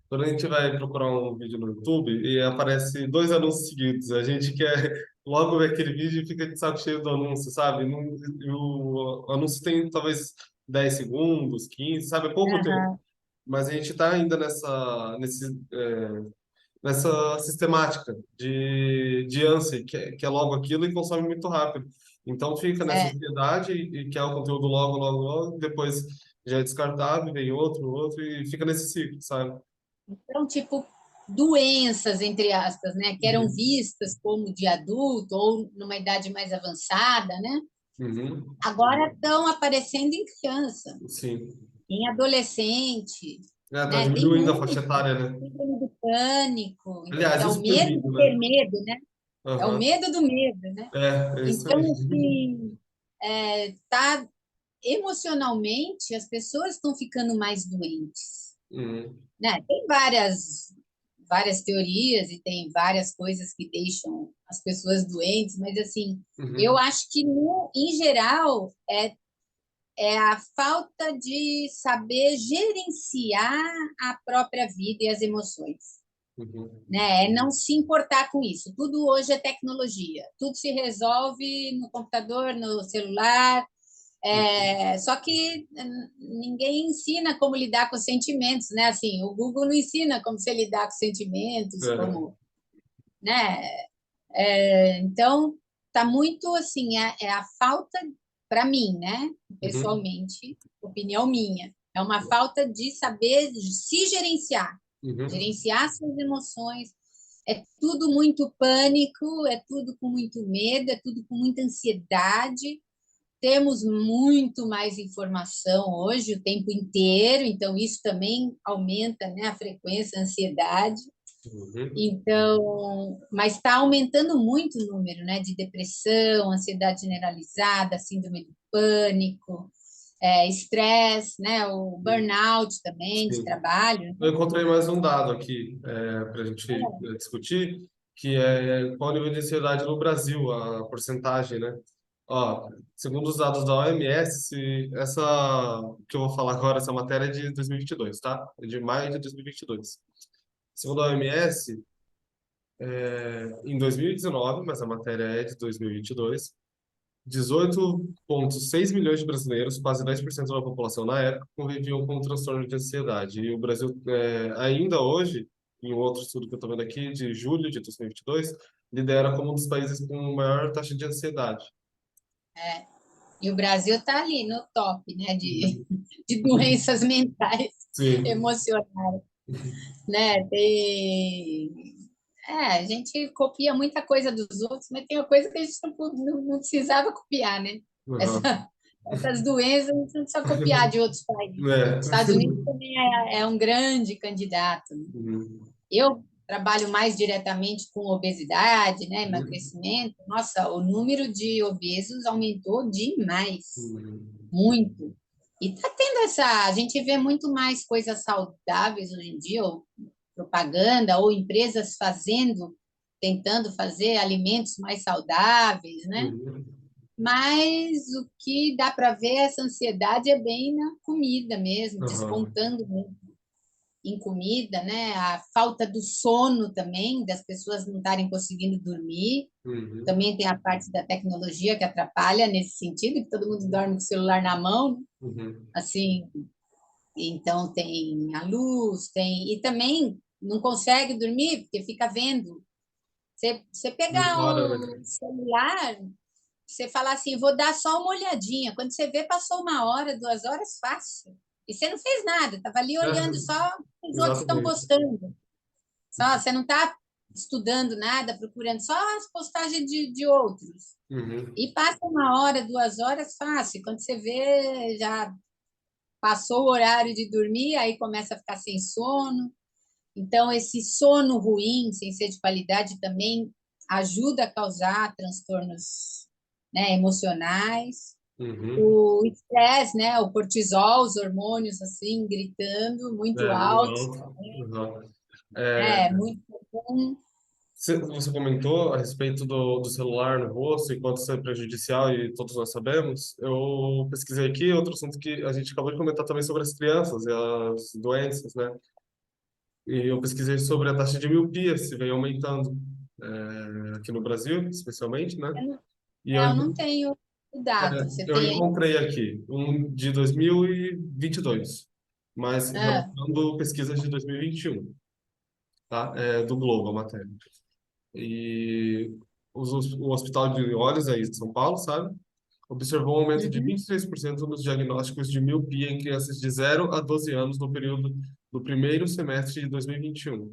Quando a gente vai procurar um vídeo no YouTube e aparece dois anúncios seguidos, a gente quer logo ver aquele vídeo e fica de saco cheio do anúncio, sabe? E o anúncio tem talvez 10 segundos, 15, sabe? É pouco tempo. Aham, Mas a gente está ainda nessa sistemática de ânsia, que é logo aquilo e consome muito rápido. Então fica nessa é. ansiedade e quer o conteúdo logo, logo, logo, depois já é descartável, vem outro, outro, e fica nesse ciclo, sabe? Então, tipo, doenças, entre aspas, né, que eram Uhum. vistas como de adulto ou numa idade mais avançada, né, Uhum. agora estão aparecendo em criança, Sim. em adolescente, É, tá né, tem diminuindo a faixa muito etária, né? síndrome do pânico, então Aliás, é o isso foi medo lindo, de né? ter medo, né? É o Aham. medo do medo, né? É isso Então, aí. assim, tá emocionalmente as pessoas estão ficando mais doentes, Uhum. né? Tem várias teorias e tem várias coisas que deixam as pessoas doentes, mas assim, eu Uhum. acho que no, em geral é a falta de saber gerenciar a própria vida e as emoções, Uhum. né? É não se importar com isso. Tudo hoje é tecnologia, tudo se resolve no computador, no celular. Uhum. Só que ninguém ensina como lidar com sentimentos, né? Assim, o Google não ensina como você lidar com sentimentos, É. como, né? Então, tá muito assim, é a falta, para mim, né? Uhum. Pessoalmente, opinião minha, é uma falta de saber se gerenciar, Uhum. gerenciar suas emoções. É tudo muito pânico, é tudo com muito medo, é tudo com muita ansiedade. Temos muito mais informação hoje, o tempo inteiro, então isso também aumenta, né, a frequência, a ansiedade. Uhum. Então, mas está aumentando muito o número, né, de depressão, ansiedade generalizada, síndrome do pânico, estresse, né, o burnout também de Sim. trabalho, Eu né? encontrei mais um dado aqui para a gente discutir, que é qual o nível de ansiedade no Brasil, a porcentagem, né? Ó, segundo os dados da OMS, essa que eu vou falar agora, essa matéria é de 2022, tá? É de maio de 2022. Segundo a OMS, em 2019, mas a matéria é de 2022, 18,6 milhões de brasileiros, quase 10% da população na época, conviviam com um transtorno de ansiedade. E o Brasil, ainda hoje, em um outro estudo que eu estou vendo aqui, de julho de 2022, lidera como um dos países com maior taxa de ansiedade. E o Brasil está ali no top, né, Uhum. de doenças mentais, Sim. emocionais, né? A gente copia muita coisa dos outros, mas tem uma coisa que a gente não precisava copiar, né? Uhum. Essa, essas doenças a gente não precisa copiar de outros países. É. Os Estados Unidos também é um grande candidato, né? Uhum. Eu trabalho mais diretamente com obesidade, né, Uhum. emagrecimento. Nossa, o número de obesos aumentou demais, Uhum. muito. E está tendo essa. A gente vê muito mais coisas saudáveis hoje em dia, ou propaganda, ou empresas fazendo, tentando fazer alimentos mais saudáveis, né? Uhum. Mas o que dá para ver, essa ansiedade é bem na comida mesmo, Uhum. descontando em comida, né? A falta do sono também, das pessoas não estarem conseguindo dormir. Uhum. Também tem a parte da tecnologia que atrapalha nesse sentido, que todo mundo dorme com o celular na mão, né? Uhum. Assim, então tem a luz, tem e também não consegue dormir porque fica vendo. Você Não pegar para, o né? celular, você falar assim, vou dar só uma olhadinha. Quando você vê, passou 1 hora, 2 horas, fácil. E você não fez nada, estava ali olhando É, só o que os outros estão exatamente. postando. Só, você não está estudando nada, procurando só as postagens de outros. Uhum. E passa 1 hora, 2 horas, fácil. Quando você vê, já. passou o horário de dormir, aí começa a ficar sem sono. Então, esse sono ruim, sem ser de qualidade, também ajuda a causar transtornos, né, emocionais. Uhum. O estresse, né, o cortisol, os hormônios assim gritando muito É, no altos, alto. Uhum. É, é muito comum. você comentou a respeito do celular no rosto e quanto isso é prejudicial, e todos nós sabemos. Eu pesquisei aqui outro assunto que a gente acabou de comentar também sobre as crianças e as doenças, né? E eu pesquisei sobre a taxa de miopia, se vem aumentando aqui no Brasil, especialmente, né? E Eu não tenho o dado. Você eu tem aí? encontrei aqui um de 2022, mas Ah, relatando pesquisas de 2021, tá? Do Globo, a matéria. E o Hospital de Olhos aí de São Paulo, sabe? Observou um aumento de uhum. 23% nos diagnósticos de miopia em crianças de 0 a 12 anos no período do primeiro semestre de 2021.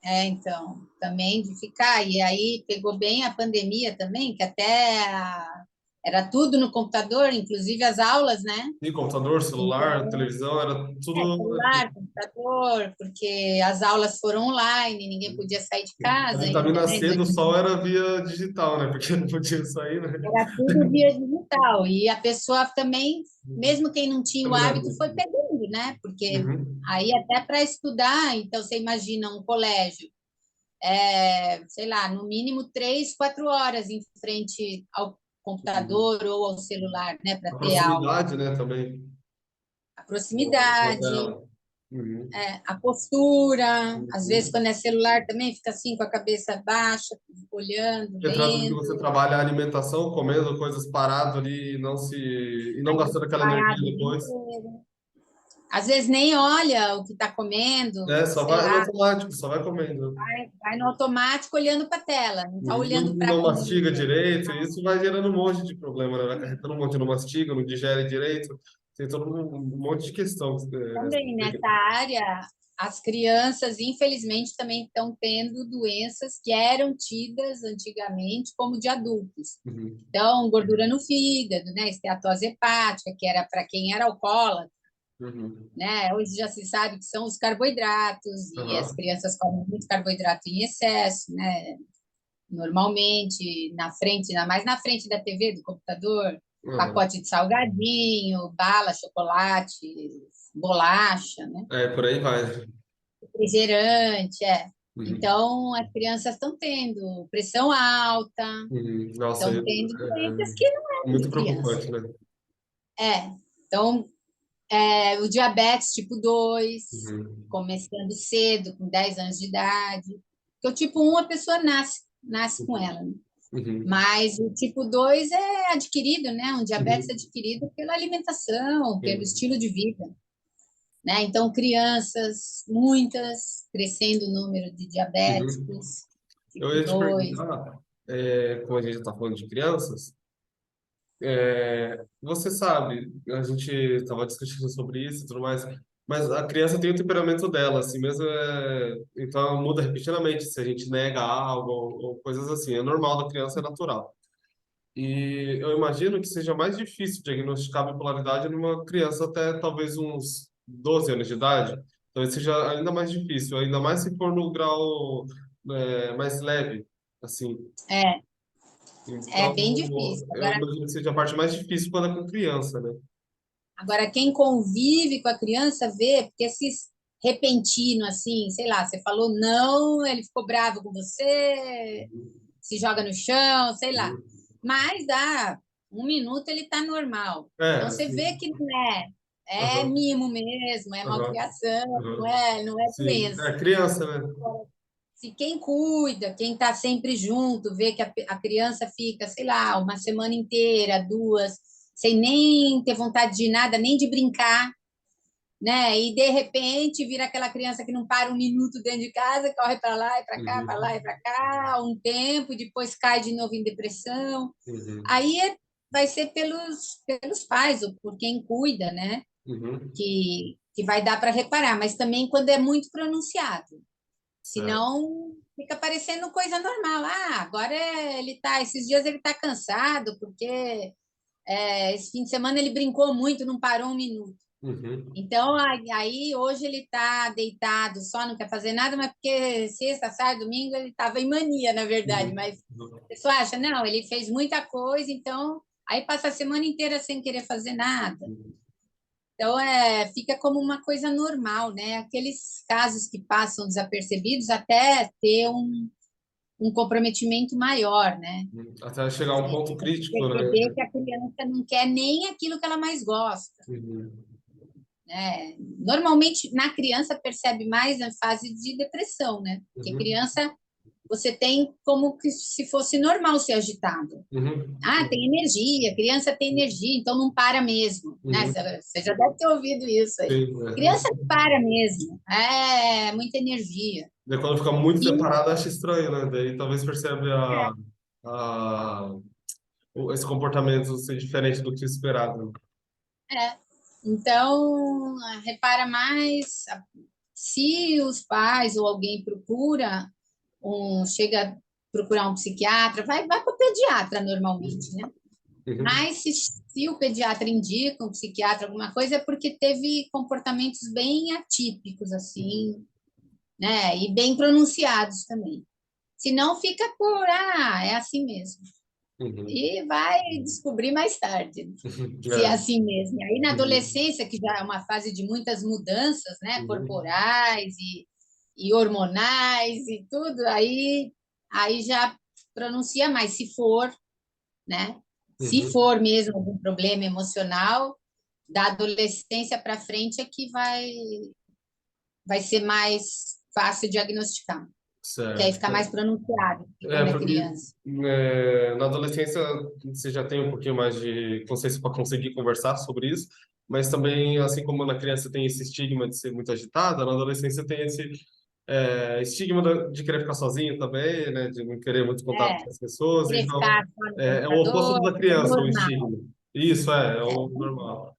Então, também de ficar. E aí pegou bem a pandemia também, que até era tudo no computador, inclusive as aulas, né? E computador, celular, Então, televisão, era tudo. celular, computador, porque as aulas foram online, ninguém podia sair de A casa ainda, vitamina né? C do sol era via digital, né? Porque não podia sair, né? Era tudo via digital. E a pessoa também, mesmo quem não tinha o Vitamina hábito, D. foi pegando, né? Porque Uhum. aí até para estudar, então você imagina um colégio, sei lá, no mínimo 3, 4 horas em frente ao Uhum. computador ou ao celular, né, para A ter aula. proximidade, né, também. A Com a proximidade, tela. Uhum. a postura, às vezes Uhum. quando é celular também fica assim com a cabeça baixa, olhando, Porque trata do que você lendo, trabalha a alimentação, comendo coisas parado ali e não aí gastando aquela energia parado o dia depois. inteiro. Às vezes nem olha o que está comendo, Só sei vai no lá, automático, só vai comendo. vai no automático olhando para a tela, não está E não, olhando para a não comida. mastiga direito, e isso vai gerando um monte de problema, né? Vai acarretando um monte, não mastiga, não digere direito, tem todo um monte de questão. Também nessa área, as crianças, infelizmente, também estão tendo doenças que eram tidas antigamente como de adultos. Uhum. Então, gordura no fígado, né? Esteatose hepática, que era para quem era alcoólatra, Uhum. né? Hoje já se sabe que são os carboidratos, e as Aham. crianças comem muito carboidrato em excesso, né? Normalmente, na frente, ainda mais na frente da TV, do computador, Aham. pacote de salgadinho, bala, chocolate, bolacha, né? Por aí vai. Refrigerante, é. Uhum. Então, as crianças estão tendo pressão alta, Uhum. Nossa, estão tendo doenças que não é eram de muito criança. preocupante, né? É. Então, o diabetes tipo 2 Uhum. começando cedo, com 10 anos de idade. Porque o tipo 1 a pessoa nasce com Uhum. ela, né? Uhum. Mas o tipo 2 é adquirido, né? Um diabetes Uhum. adquirido pela alimentação, pelo Sim. estilo de vida, né? Então, crianças, muitas, crescendo o número de Uhum. diabéticos, Eu tipo ia te 2. perguntar, como a gente está falando de crianças, você sabe, a gente estava discutindo sobre isso e tudo mais, mas a criança tem o temperamento dela, assim mesmo, então muda repetidamente se a gente nega algo ou coisas assim. É normal da criança, é natural. E eu imagino que seja mais difícil diagnosticar bipolaridade numa criança até talvez uns 12 anos de idade. Talvez seja ainda mais difícil, ainda mais se for no grau mais leve, assim. É, é Então, bem difícil. eu imagino que seja a parte mais difícil quando é com criança, né? Agora, quem convive com a criança vê, porque esses repentino, assim, sei lá, você falou não, ele ficou bravo com você, se joga no chão, sei lá. Uhum. Mas dá 1 minuto ele tá normal. Então você vê Sim. que é Aham, mimo mesmo, é aham, malcriação, não aham. é, não é Sim, doença. é criança, né? Se quem cuida, quem está sempre junto, vê que a criança fica, sei lá, uma semana inteira, 2, sem nem ter vontade de nada, nem de brincar, né? E de repente vira aquela criança que não para 1 minuto dentro de casa, corre para lá e para cá, para lá Uhum, e para cá, um tempo, depois cai de novo em depressão. uhum, Aí vai ser pelos pais ou por quem cuida, né? uhum. Que vai dar para reparar, mas também quando é muito pronunciado. Certo. Senão fica parecendo coisa normal. Ah, agora ele tá, esses dias ele tá cansado, porque esse fim de semana ele brincou muito, não parou 1 minuto. Uhum. Então, aí hoje ele está deitado, só não quer fazer nada, mas porque sexta, sábado, domingo ele estava em mania, na verdade. Uhum. Mas a pessoa acha, não, ele fez muita coisa, então aí passa a semana inteira sem querer fazer nada. Uhum. Então, fica como uma coisa normal, né? Aqueles casos que passam desapercebidos até ter um comprometimento maior, né? Até chegar a um ponto crítico, Perceber né? que a criança não quer nem aquilo que ela mais gosta, Uhum. né? Normalmente, na criança, percebe mais na fase de depressão, né? Porque Uhum. criança, você tem como que se fosse normal ser agitado. Uhum. Ah, tem energia, criança tem energia, então não para mesmo, né? Uhum. Você já deve ter ouvido isso aí. Sim, Criança não para mesmo, é muita energia. daí quando fica muito E separado, acha estranho, né? Daí talvez percebe a, esse comportamento ser diferente do que esperado. é, então, repara mais se os pais ou alguém chega a procurar um psiquiatra, vai para o pediatra normalmente, né? Uhum. Mas se o pediatra indica um psiquiatra alguma coisa, é porque teve comportamentos bem atípicos, assim, né? E bem pronunciados também. Se não, fica é assim mesmo. Uhum. E vai descobrir mais tarde se é É. assim mesmo. E aí, na Uhum. adolescência, que já é uma fase de muitas mudanças, né? Uhum. Corporais e hormonais e tudo, aí já pronuncia mais, se for, né? Se Uhum. for mesmo algum problema emocional, da adolescência para frente é que vai ser mais fácil diagnosticar, que aí fica mais Certo. pronunciado que É, quando é porque criança. na adolescência você já tem um pouquinho mais de consciência para conseguir conversar sobre isso, mas também, assim como na criança tem esse estigma de ser muito agitada, na adolescência tem esse estigma de querer ficar sozinho também, né, de não querer muito contato É, com as pessoas, querer então ficar só no é o oposto computador, da é criança, o normal. estigma. Isso é o normal.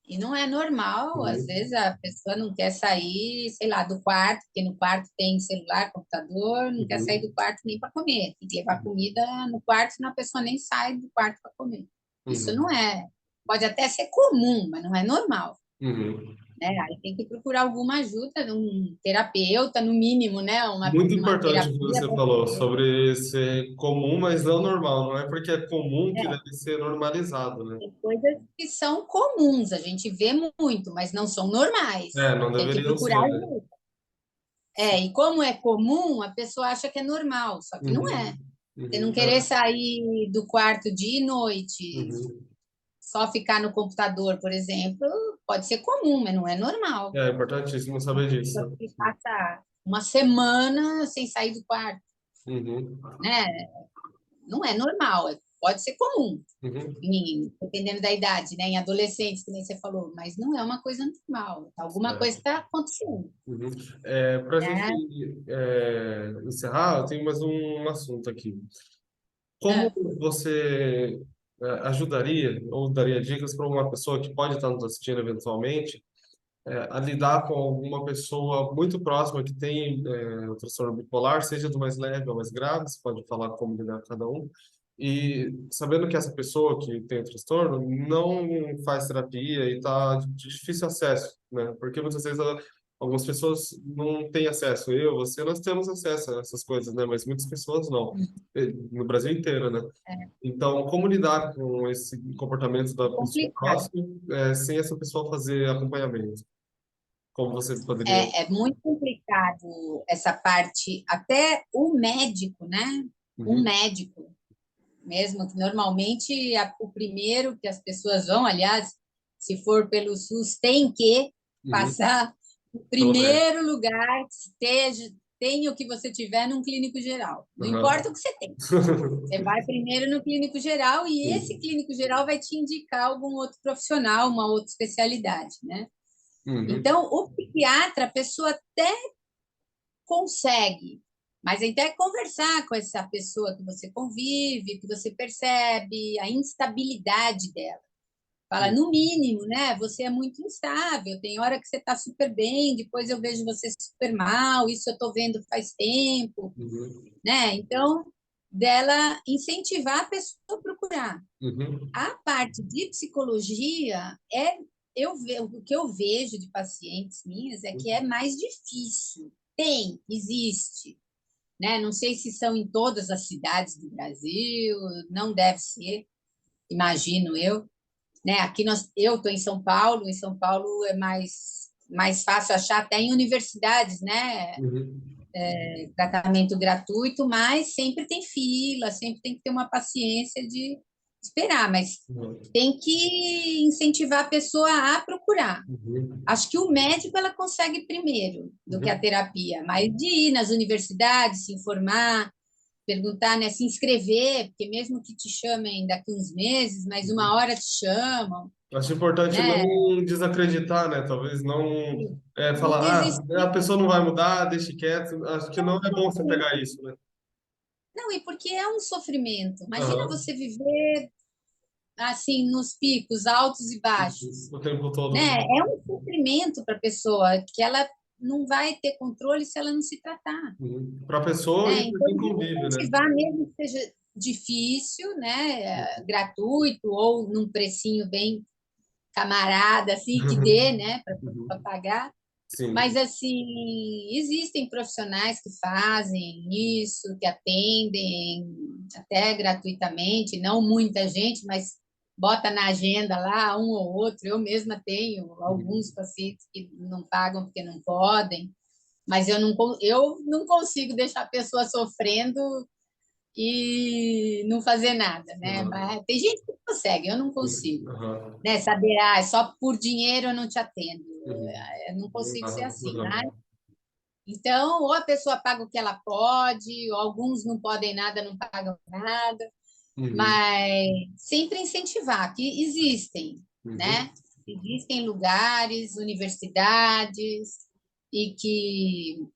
E não é normal, às Uhum. vezes a pessoa não quer sair, sei lá, do quarto, porque no quarto tem celular, computador, não quer sair do Uhum. quarto nem para comer. Tem que levar comida no quarto, senão a pessoa nem sai do quarto para comer. Isso Uhum. não é, pode até ser comum, mas não é normal, Uhum. né? Aí tem que procurar alguma ajuda, um terapeuta, no mínimo, né? Muito Uma importante o que terapia você para falou poder. sobre ser comum, mas não normal. Não é porque é comum que deve ser normalizado, né? Tem coisas que são comuns, a gente vê muito, mas não são normais. É, não Tem que deveriam procurar ser, né? ajuda. E como é comum, a pessoa acha que é normal, só que não é. Uhum. Você não Uhum. querer sair do quarto dia e noite, Uhum. só ficar no computador, por exemplo, pode ser comum, mas não é normal. É importantíssimo Uma saber pessoa disso. que passa uma semana sem sair do quarto, Uhum. né? Não é normal, pode ser comum, Uhum. dependendo da idade, né? Em adolescentes, que nem você falou, mas não é uma coisa normal. Alguma coisa Certo. está acontecendo, Uhum. Para a gente né? encerrar, eu tenho mais um assunto aqui. Como É, você ajudaria ou daria dicas para uma pessoa que pode estar nos assistindo eventualmente a lidar com alguma pessoa muito próxima que tem o transtorno bipolar, seja do mais leve ou mais grave, você pode falar como lidar com cada um, e sabendo que essa pessoa que tem o transtorno não faz terapia e está de difícil acesso, né? Porque muitas vezes algumas pessoas não têm acesso. Eu, você, nós temos acesso a essas coisas, né? Mas muitas pessoas não. No Brasil inteiro, né? é, Então, como lidar com esse comportamento é da pessoa complicado. próxima, sem essa pessoa fazer acompanhamento? Como você poderia. É muito complicado essa parte, até o médico, né? Um Uhum, médico, mesmo que normalmente o primeiro que as pessoas vão, aliás, se for pelo SUS, tem que uhum, passar o pelo médico. primeiro lugar que tenha o que você tiver num clínico geral. Não Uhum. importa o que você tem. Você vai primeiro no clínico geral e esse Sim. clínico geral vai te indicar algum outro profissional, uma outra especialidade, né? Uhum, Então, o psiquiatra, a pessoa até consegue, mas até conversar com essa pessoa que você convive, que você percebe a instabilidade dela. Fala, uhum, no mínimo, né? Você é muito instável. Tem hora que você está super bem, depois eu vejo você super mal. Isso eu estou vendo faz tempo, uhum, né? Então, dela incentivar a pessoa a procurar. uhum, A parte de psicologia é o que eu vejo de pacientes minhas é que é mais difícil. Existe, né? Não sei se são em todas as cidades do Brasil, não deve ser, imagino eu, né? Eu estou em São Paulo é mais fácil achar até em universidades, né? Uhum. Tratamento gratuito, mas sempre tem fila, sempre tem que ter uma paciência de esperar, mas Uhum. tem que incentivar a pessoa a procurar. Uhum. Acho que o médico ela consegue primeiro do que a Uhum. terapia, mas de ir nas universidades, se informar, perguntar, né, se inscrever, porque mesmo que te chamem daqui uns meses, mas uma Uhum. hora te chamam, Acho importante né? não desacreditar, né? Talvez não Não falar, ah, a desistir. pessoa não vai mudar, deixe quieto. Acho que não é bom você pegar isso, né? Não, e porque é um sofrimento. Imagina Aham. você viver assim nos picos altos e baixos, O tempo todo. né? É um sofrimento para a pessoa que ela não vai ter controle se ela não se tratar, Para a pessoa né? e para Então, quem de convive, né? incentivar mesmo que seja difícil, né? Gratuito ou num precinho bem camarada, assim, que dê, né? Para Uhum. pagar. Mas, Sim. assim, existem profissionais que fazem isso, que atendem até gratuitamente, não muita gente, mas bota na agenda lá um ou outro. Eu mesma tenho alguns Uhum. pacientes que não pagam porque não podem, mas eu não consigo deixar a pessoa sofrendo e não fazer nada, né? Aham. Mas tem gente que consegue, eu não consigo, Aham. né? Saber, só por dinheiro eu não te atendo. Uhum. Eu não consigo ser Aham. assim, né? Aham. Então, ou a pessoa paga o que ela pode, ou alguns não podem nada, não pagam nada, Uhum. mas sempre incentivar que existem, Uhum. né? Existem lugares, universidades e que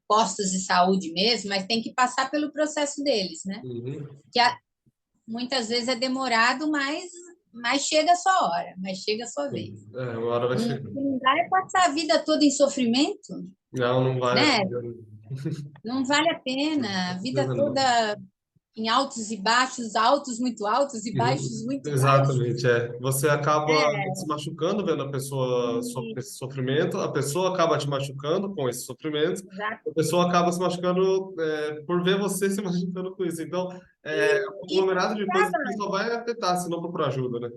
postos de saúde mesmo, mas tem que passar pelo processo deles, né? Uhum. Que muitas vezes é demorado, mas chega a sua hora, mas chega a sua vez. Sim. Uma hora vai Não, chegar. não dá é passar a vida toda em sofrimento, Não, não vai. né? Não vale a pena. A vida Não. toda em altos muito altos e baixos Uhum. muito baixos. Exatamente, é. Você acaba É, se machucando vendo a pessoa e, esse sofrimento, a pessoa acaba te machucando com esse sofrimento, exato. a pessoa acaba se machucando por ver você se machucando com isso. Então, é um E, conglomerado de coisas que só vai afetar se não procurar ajuda, né?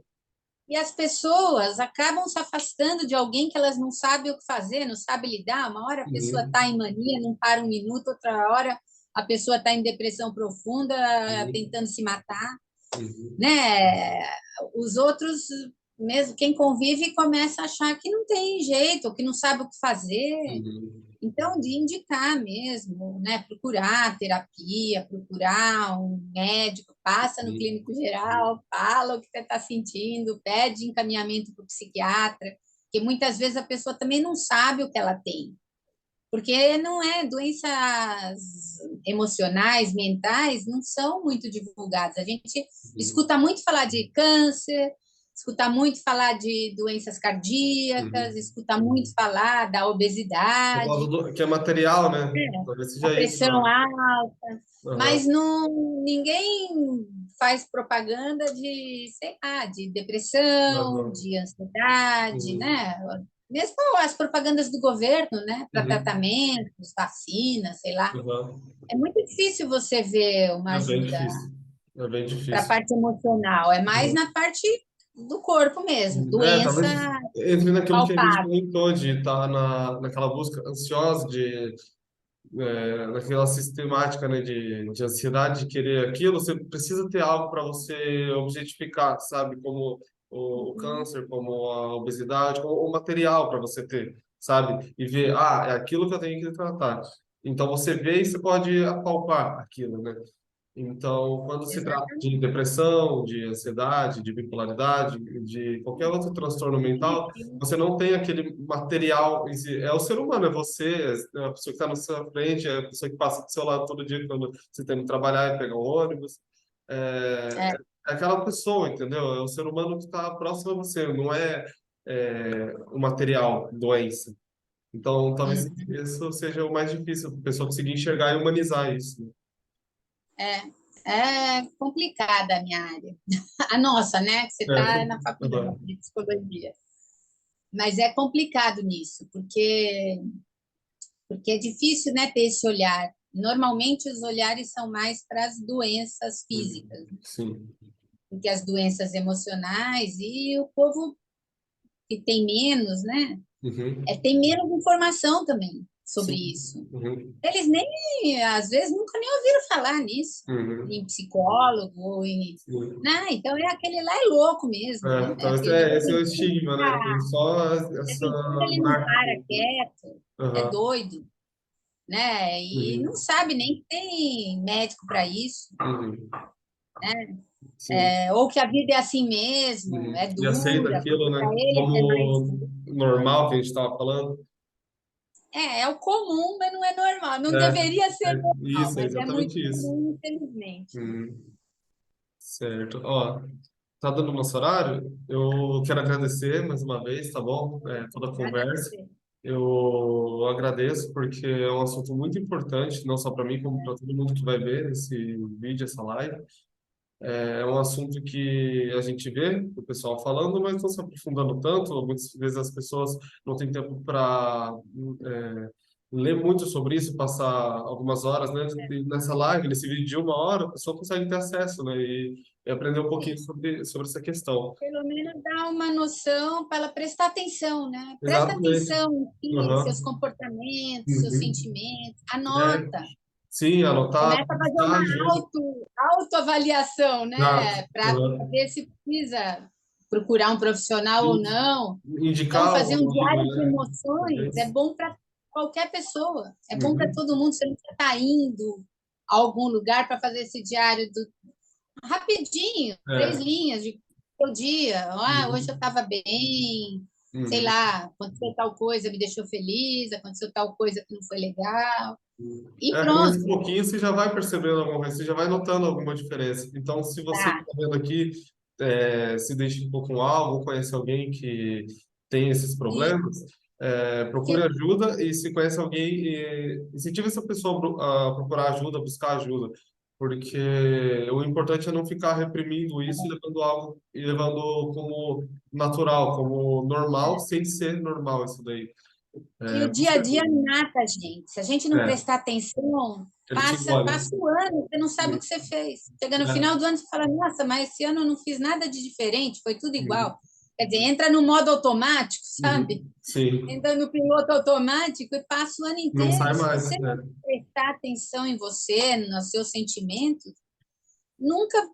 e as pessoas acabam se afastando de alguém que elas não sabem o que fazer, não sabem lidar. Uma hora a pessoa Uhum. está em mania, não para um minuto, outra hora a pessoa está em depressão profunda, Uhum. tentando se matar, Uhum. né? Os outros, mesmo quem convive, começa a achar que não tem jeito, que não sabe o que fazer. Uhum. Então, de indicar mesmo, né? Procurar terapia, procurar um médico, passa no Uhum. clínico geral, fala o que você está sentindo, pede encaminhamento para o psiquiatra, porque muitas vezes a pessoa também não sabe o que ela tem, porque não é doenças emocionais, mentais, não são muito divulgadas. A gente Uhum. escuta muito falar de câncer, escuta muito falar de doenças cardíacas, Uhum. escuta muito falar da Por causa obesidade, que é material, né? Talvez a seja isso. pressão alta, Aham. mas não, ninguém faz propaganda de, sei lá, de depressão, Aham. de ansiedade, Uhum. né? Mesmo as propagandas do governo, né, para Uhum. tratamentos, vacinas, sei lá. Aham. É muito difícil você ver uma É bem ajuda difícil. É bem para a difícil. parte emocional, é mais na parte do corpo mesmo, doença Talvez entre naquilo que a gente palpável. comentou, de estar naquela busca ansiosa, naquela sistemática, né, de ansiedade, de querer aquilo, você precisa ter algo para você objetificar, sabe? Como o câncer, como a obesidade, como o material para você ter, sabe? E ver, é aquilo que eu tenho que tratar. Então você vê e você pode apalpar aquilo, né? Então, quando se trata de Exatamente. depressão, de ansiedade, de bipolaridade, de qualquer outro transtorno mental, você não tem aquele material em si. É o ser humano, é você, é a pessoa que está na sua frente, é a pessoa que passa do seu lado todo dia quando você tem que trabalhar e pegar um ônibus. É. É aquela pessoa, entendeu? É o ser humano que está próximo a você, não o material, doença. Então, talvez Uhum. isso seja o mais difícil, a pessoa conseguir enxergar e humanizar isso. É complicada a minha área. A nossa, né? Que você É. está na faculdade Uhum. de psicologia. mas é complicado nisso, porque é difícil, né, ter esse olhar. Normalmente os olhares são mais para as doenças físicas, Sim. do que as doenças emocionais, e o povo que tem menos, né, Uhum. tem menos informação também sobre Sim. isso. Uhum. Eles nem, às vezes, nunca nem ouviram falar nisso, em Uhum. psicólogo, ou em... Sim. Não, então é aquele lá é louco mesmo, né? É Talvez aquele esse é o estigma, né? Tem só essa ele não marca. para quieto, é Aham. doido, né? E não Uhum. sabe nem que tem médico para isso, Uhum. Sim. ou que a vida é assim mesmo, Uhum. é E aceita dura, aquilo, porque para né? eles é mais Como normal que a gente estava falando. é o comum, mas não é normal. Não É, deveria ser normal, isso, é mas é muito exatamente isso. comum, infelizmente. Uhum. Certo. Ó, tá dando nosso horário. Eu quero agradecer mais uma vez, tá bom? Toda a Nada a conversa. você. Eu agradeço porque é um assunto muito importante, não só para mim, como para todo mundo que vai ver esse vídeo, essa live. É um assunto que a gente vê o pessoal falando, mas não se aprofundando tanto. Muitas vezes as pessoas não têm tempo para ler muito sobre isso, passar algumas horas, né? E nessa live, nesse vídeo de 1 hora, a pessoa consegue ter acesso, né? E aprender um pouquinho Sim, sobre essa questão. pelo menos dá uma noção para ela prestar atenção, né? Presta Exatamente. atenção em si, seus Aham. comportamentos, seus Uhum. sentimentos, É, anota. sim, anotar, Começa a fazer uma buscar ajuda. autoavaliação, Exato. né? Para Aham. ver se precisa procurar um profissional ou Isso. não. Então, Indicar fazer um algum amigo, diário de né? emoções é Talvez. bom para qualquer pessoa, é bom para Uhum. todo mundo. Você não precisa estar indo a algum lugar para fazer esse diário rapidinho, 3 linhas de todo dia. Ah, hoje eu Uhum. estava bem, sei Uhum. lá, aconteceu tal coisa, me deixou feliz, aconteceu tal coisa que não foi legal, e Com esse pronto. pouquinho você já vai percebendo alguma coisa, você já vai notando alguma diferença. Então, se você Tá. está vendo aqui, se identificou com algo, ou conhece alguém que tem esses E problemas, procure que ajuda e se conhece alguém, incentive essa pessoa a procurar ajuda, buscar ajuda, porque o importante é não ficar reprimindo isso e levando como natural, como normal, sem ser normal isso daí. E o dia Busca a dia ajuda. mata a gente. Se a gente não É, prestar atenção, ele te passa engole. o ano, você não sabe o que você fez. Chega no final do ano, você fala, nossa, mas esse ano eu não fiz nada de diferente, foi tudo Uhum. igual. Quer dizer, entra no modo automático, sabe? Uhum. Sim, Entra no piloto automático e passa o ano não sai inteiro. Se mais, você não né? prestar atenção em você, nos seus sentimentos, nunca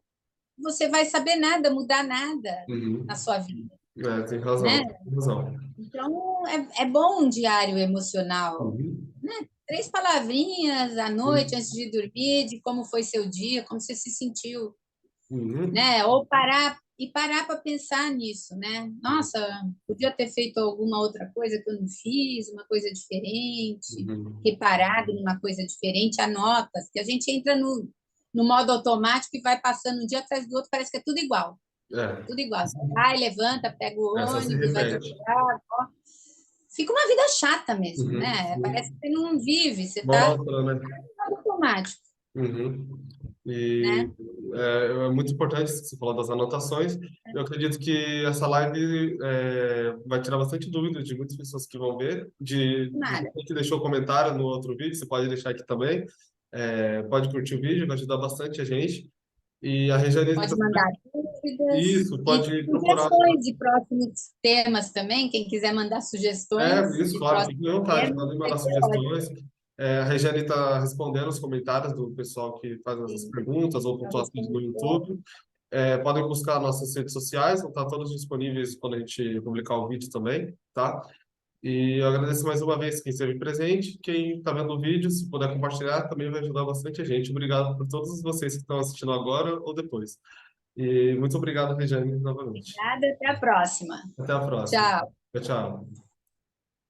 você vai saber nada, mudar nada na Uhum. sua vida, Tem né? razão, tem razão. Então, é bom um diário emocional, Uhum. né? 3 palavrinhas à noite, Sim. antes de dormir, de como foi seu dia, como você se sentiu, Uhum. né? Ou parar para pensar nisso, né? Nossa, podia ter feito alguma outra coisa que eu não fiz, uma coisa diferente, Uhum. reparado numa coisa diferente, anota, porque a gente entra no modo automático e vai passando um dia atrás do outro, parece que é tudo igual. É, Tudo igual. Você vai, levanta, pega o só se ônibus, vai repete. trabalhar. Fica uma vida chata mesmo, Uhum. né? Parece que Sim. você não vive, você está Mostra, né? automático, Uhum. E né? é muito importante isso que você falou das anotações. Eu acredito que essa live vai tirar bastante dúvida de muitas pessoas que vão ver. De Nada. você que deixou comentário no outro vídeo, você pode deixar aqui também. Pode curtir o vídeo, vai ajudar bastante a gente. E a Regiane Pode está mandar dúvidas isso, e pode procurar. sugestões de próximos temas também. Quem quiser mandar sugestões Isso, de claro, próximos fique à vontade, temas, podem vai mandar ser ótimo. sugestões. A Regiane está respondendo os comentários do pessoal que faz as Sim, perguntas ou para pontuações no responder. YouTube. Podem buscar nossas redes sociais, vão estar todas disponíveis quando a gente publicar o vídeo também, tá? E eu agradeço mais uma vez quem esteve presente. Quem está vendo o vídeo, se puder compartilhar, também vai ajudar bastante a gente. Obrigado por todos vocês que estão assistindo agora ou depois. E muito obrigado, Regiane, novamente. Obrigada, até a próxima. Até a próxima. Tchau. Tchau, tchau.